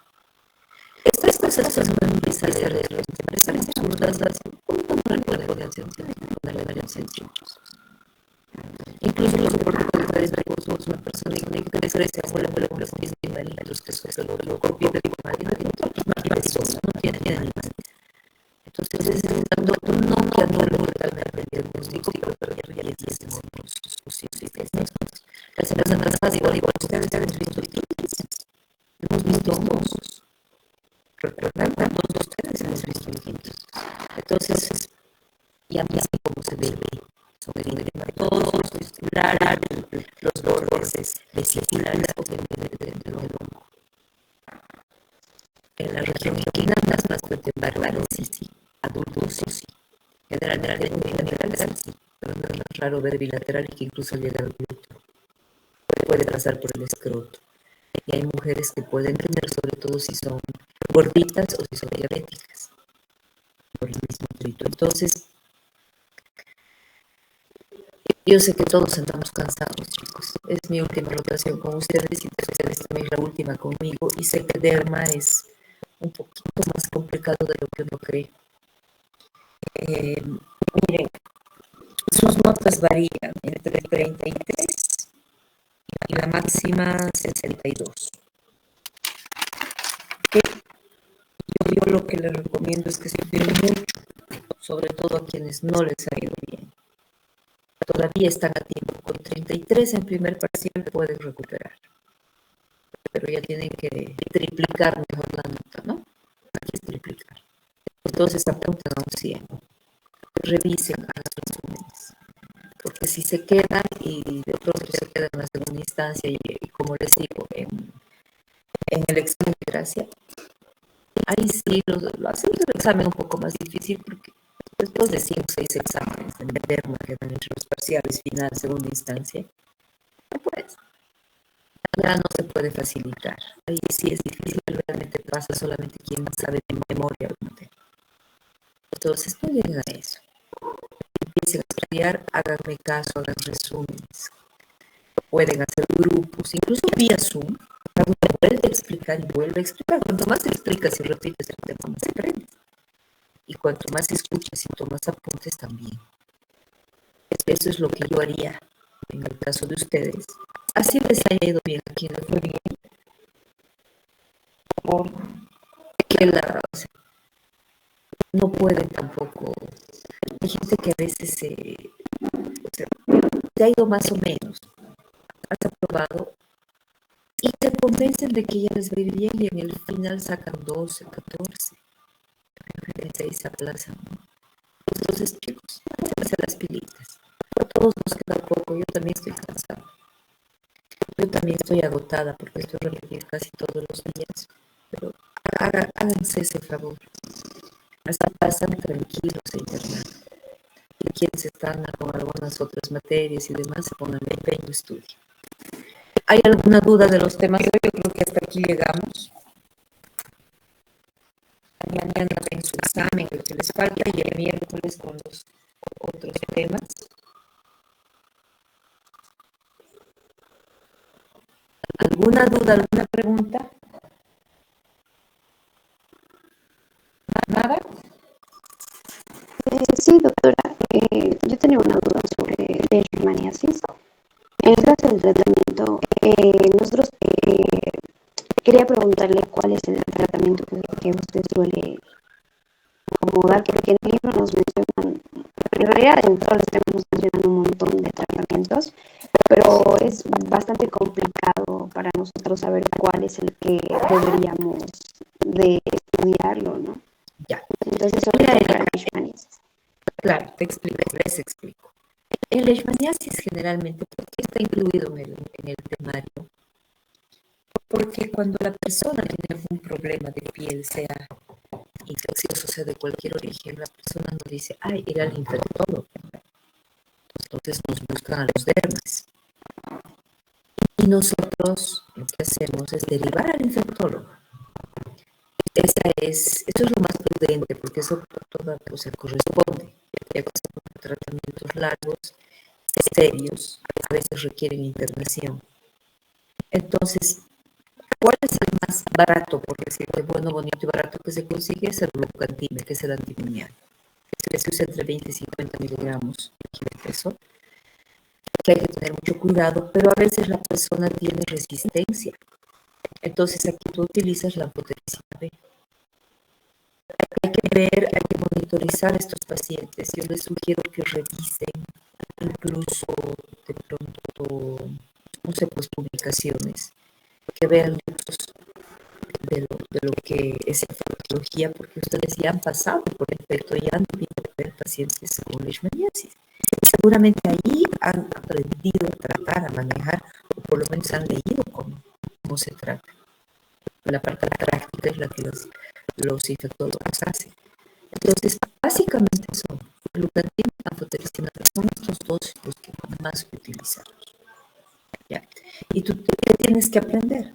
Estas cosas son muy necesarias, me parecen absurdas, no le podrían sentir. Incluso los deportistas de fútbol, una persona que crece con la plastismo de animalitos, que eso lo copia de animales, no tiene animales. Entonces, no que anule totalmente el diagnóstico, pero ya existen sus sistemas. La semana pasada, igual ustedes han visto hemos visto monstruos. ¿Recuerdan? Todos ustedes hemos visto distintos. Entonces, ya mismo como se ve sobre todos los bordes vesiculares del hongo. En la región inquina, más vertebrados, sí, adultos, sí. Generalmente unilateral, sí, pero no es más raro ver bilateral y que incluso llega al glúteo. Puede pasar por el escroto. Y hay mujeres que pueden tener, sobre todo si son gorditas o si son diabéticas, por el mismo trito. Entonces, yo sé que todos andamos cansados, chicos. Es mi última rotación con ustedes y ustedes también la última conmigo. Y sé que derma es un poquito más complicado de lo que uno cree. Miren, sus notas varían entre 33 y la máxima 62. Yo lo que les recomiendo es que se cuiden mucho, sobre todo a quienes no les ha ido bien. Todavía están a tiempo. Con 33 en primer parcial pueden recuperar. Pero ya tienen que triplicar mejor la nota, ¿no? Aquí es triplicar. Entonces apuntan a un 100. Revisen a los resúmenes. Porque si se quedan y de pronto se quedan en la segunda instancia y como les digo, en el examen de gracia, ahí sí lo hacemos el examen un poco más difícil porque después de 5 o 6 exámenes de derma que dan entre los parciales, final, segunda instancia, pues ya no se puede facilitar. Ahí sí es difícil, realmente pasa solamente quien sabe de memoria el modelo. Entonces no lleguen a eso. Empiecen a estudiar, háganme caso, hagan resúmenes. Pueden hacer grupos, incluso vía Zoom. Vuelve a explicar y vuelve a explicar. Cuanto más explicas y repites el tema, más aprendes. Y cuanto más escuchas y tomas apuntes también. Eso es lo que yo haría en el caso de ustedes. Así les haya ido bien, a quien le fue bien. Porque no pueden tampoco. Hay gente que a veces te ha ido más o menos. Has aprobado y te convencen de que ya les va a ir bien y en el final sacan 12, 14. Y se aplazan, ¿no? Entonces, chicos, pónganse las pilitas. A todos nos queda poco, yo también estoy cansada. Yo también estoy agotada porque estoy repitiendo casi todos los días. Pero háganse ese favor. Así pasan tranquilos e internados. Y quienes están con algunas otras materias y demás se pongan de empeño y estudio. ¿Hay alguna duda de los temas de hoy? Yo creo que hasta aquí llegamos. Mañana ven su examen, lo que les falta, y el miércoles con los otros temas. ¿Alguna duda, alguna pregunta? ¿Nada? Sí, doctora. Yo tenía una duda sobre leishmaniasis. En el caso del tratamiento, nosotros quería preguntarle cuál es el tratamiento que usted suele acomodar, porque en el libro nos mencionan, en realidad en todos los temas nos mencionan un montón de tratamientos, pero es bastante complicado para nosotros saber cuál es el que deberíamos de estudiarlo, ¿no? Ya. Entonces, sobre Mira, todo para leishmaniasis. claro, te explico, les explico. En leishmaniasis generalmente, ¿por qué está incluido en el temario? Porque cuando la persona tiene algún problema de piel, sea infeccioso, sea de cualquier origen, la persona nos dice, ay, ir al infectólogo. Entonces nos buscan a los dermas. Y nosotros lo que hacemos es derivar al infectólogo. Eso es lo más prudente, porque eso toda cosa corresponde, ya que son tratamientos largos, serios, a veces requieren internación. Entonces, ¿cuál es el más barato? Porque decirte bueno, bonito y barato que se consigue es el glucantime, que es el antimonial, que se usa entre 20 y 50 miligramos de peso, que hay que tener mucho cuidado, pero a veces la persona tiene resistencia. Entonces aquí tú utilizas la anfotericina B. Hay que ver, hay que monitorizar a estos pacientes. Yo les sugiero que revisen incluso de pronto, no sé, pues publicaciones, que vean libros de lo que es infectología, porque ustedes ya han pasado por el efecto y han debido ver pacientes con leishmaniasis. Seguramente ahí han aprendido a tratar, a manejar, o por lo menos han leído cómo se trata. La parte práctica es la que los infectólogos hacen. Entonces, básicamente son glutathione y anfotericina, son estos dos los que más utilizamos. ¿Ya? Y tú, ¿qué tienes que aprender?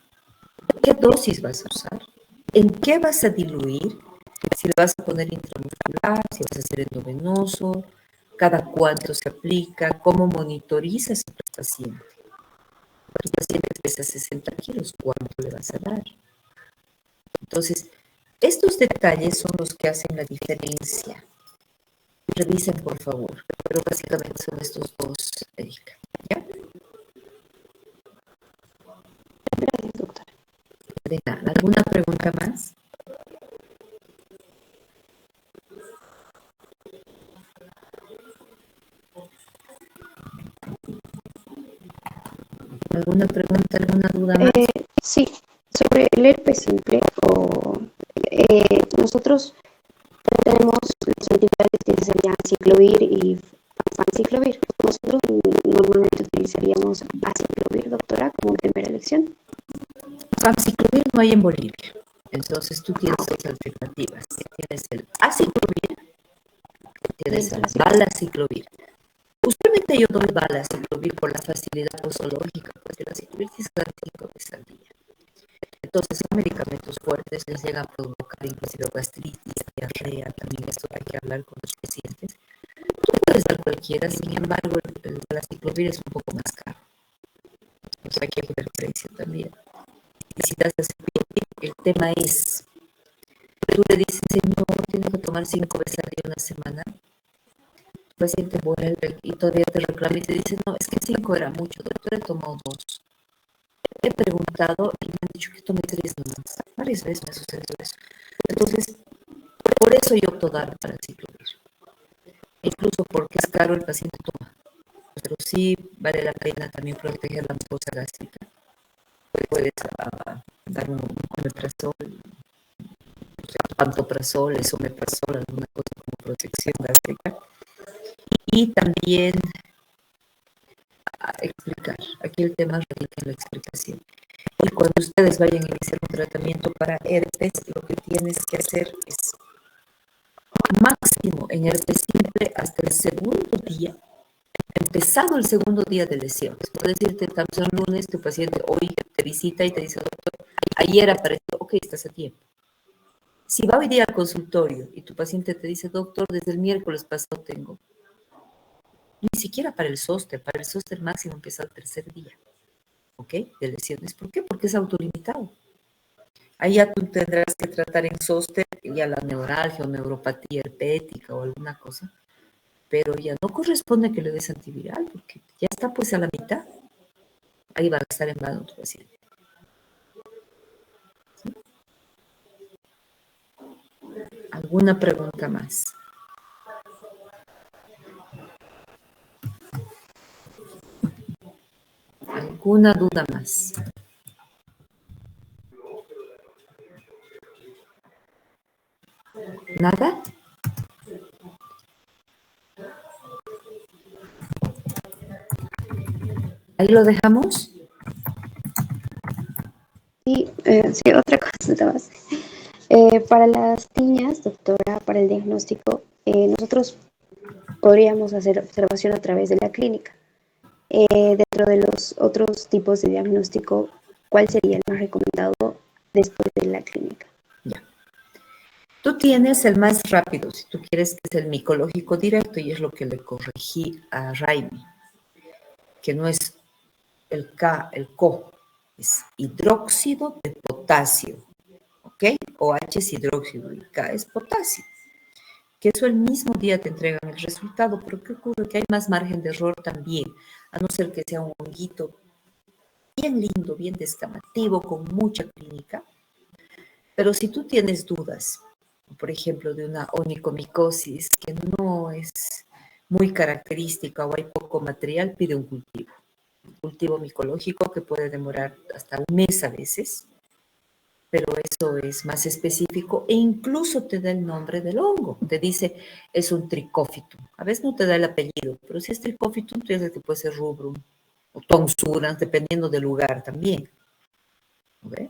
¿Qué dosis vas a usar? ¿En qué vas a diluir? Si le vas a poner intramuscular, si vas a hacer endovenoso, cada cuánto se aplica, cómo monitorizas a tu paciente. Tu paciente pesa 60 kilos, ¿cuánto le vas a dar? Entonces, estos detalles son los que hacen la diferencia. Revisen, por favor. Pero básicamente son estos dos, Erika. ¿Ya? Gracias, doctora. De nada. ¿Alguna pregunta más? ¿Alguna pregunta, alguna duda más? Sí, sobre el herpes simple nosotros tenemos los antivirales que serían ciclovir y fanciclovir. Nosotros normalmente utilizaríamos aciclovir, doctora, como primera elección. Fanciclovir no hay en Bolivia. Entonces tú tienes dos alternativas. Tienes el aciclovir, tienes el valaciclovir. Usualmente yo doy valaciclovir por la facilidad posológica, porque el aciclovir tienes que dar 5 veces al día. Entonces son medicamentos fuertes, les llegan a provocar inclusive gastritis, diarrea, también esto hay que hablar con los pacientes. Tú puedes dar cualquiera, sin embargo el valaciclovir es un poco más caro. Entonces hay que ver el precio también. Y si das aciclovir, el tema es, tú le dices, señor, tiene que tomar 5 veces al día una semana. El paciente vuelve y todavía te reclama y te dice, no, es que 5 era mucho, doctor, he tomado 2. He preguntado y me han dicho que tome 3 nomás. Varias veces me ha sucedido eso. Entonces, por eso yo opto dar para el ciclovir. Incluso porque es caro, el paciente toma. Pero sí vale la pena también proteger la mucosa gástrica. Puedes dar un omeprazol, pantoprazol, esomeprazol, alguna cosa como protección gástrica. Y también explicar. Aquí el tema radica en la explicación. Y cuando ustedes vayan a iniciar un tratamiento para herpes, lo que tienes que hacer es máximo en herpes simple hasta el segundo día, empezado el segundo día de lesiones. Por decirte, estamos el lunes, tu paciente hoy te visita y te dice, doctor, ayer apareció, ok, estás a tiempo. Si va hoy día al consultorio y tu paciente te dice, doctor, desde el miércoles pasado tengo, ni siquiera para el zóster máximo empieza el tercer día, ¿ok? De lesiones. ¿Por qué? Porque es autolimitado. Ahí ya tú tendrás que tratar en zóster ya la neuralgia o neuropatía herpética o alguna cosa, pero ya no corresponde que le des antiviral porque ya está pues a la mitad. Ahí va a estar en vano tu paciente. ¿Sí? ¿Alguna pregunta más? ¿Alguna duda más? ¿Nada? ¿Ahí lo dejamos? Y sí, otra cosa más. Para las niñas, doctora, para el diagnóstico, nosotros podríamos hacer observación a través de la clínica. Dentro de los otros tipos de diagnóstico, ¿cuál sería el más recomendado después de la clínica? Ya. Tú tienes el más rápido, si tú quieres, que es el micológico directo, y es lo que le corregí a Raimi, que no es el K, el CO, es hidróxido de potasio, ¿ok? OH es hidróxido y K es potasio. Que eso el mismo día te entregan el resultado, pero ¿qué ocurre? Que hay más margen de error también, a no ser que sea un honguito bien lindo, bien descamativo, con mucha clínica. Pero si tú tienes dudas, por ejemplo, de una onicomicosis que no es muy característica o hay poco material, pide un cultivo micológico que puede demorar hasta un mes a veces, pero eso es más específico e incluso te da el nombre del hongo. Te dice, es un tricófitum. A veces no te da el apellido, pero si es tricófitum, tú dices que puede ser rubrum o tonsurans, dependiendo del lugar también. ¿Okay?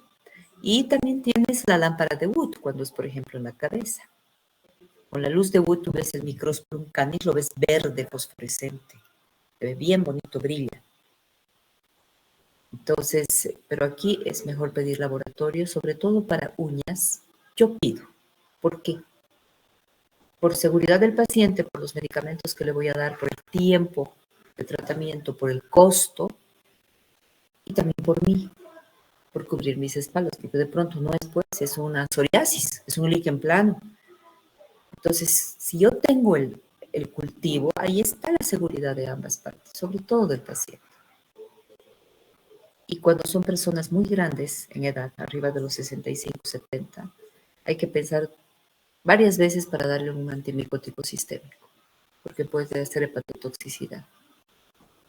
Y también tienes la lámpara de Wood, cuando es, por ejemplo, en la cabeza. Con la luz de Wood tú ves el Microsporum canis, lo ves verde, fosforescente. Se ve bien bonito, brilla. Entonces, pero aquí es mejor pedir laboratorio, sobre todo para uñas. Yo pido. ¿Por qué? Por seguridad del paciente, por los medicamentos que le voy a dar, por el tiempo de tratamiento, por el costo y también por mí, por cubrir mis espaldas, porque de pronto no es pues, es una psoriasis, es un líquen plano. Entonces, si yo tengo el cultivo, ahí está la seguridad de ambas partes, sobre todo del paciente. Y cuando son personas muy grandes en edad, arriba de los 65, 70, hay que pensar varias veces para darle un antimicótico sistémico, porque puede hacer hepatotoxicidad.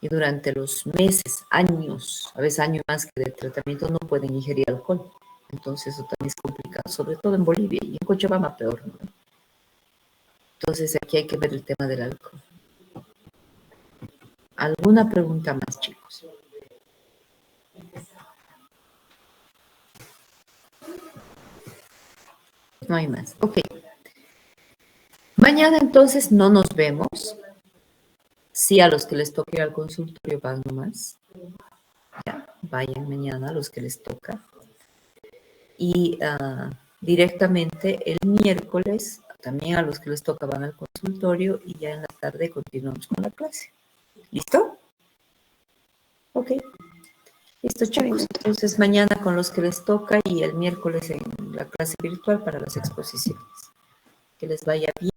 Y durante los meses, años, a veces años más que de tratamiento, no pueden ingerir alcohol. Entonces eso también es complicado, sobre todo en Bolivia y en Cochabamba peor, ¿no? Entonces aquí hay que ver el tema del alcohol. ¿Alguna pregunta más, chicos? No hay más. Ok. Mañana entonces no nos vemos. Sí, a los que les toque ir al consultorio van nomás. Ya, vayan mañana a los que les toca. Y directamente el miércoles, también a los que les toca van al consultorio y ya en la tarde continuamos con la clase. ¿Listo? Ok. Listo, chicos. Entonces mañana con los que les toca y el miércoles en la clase virtual para las exposiciones. Que les vaya bien.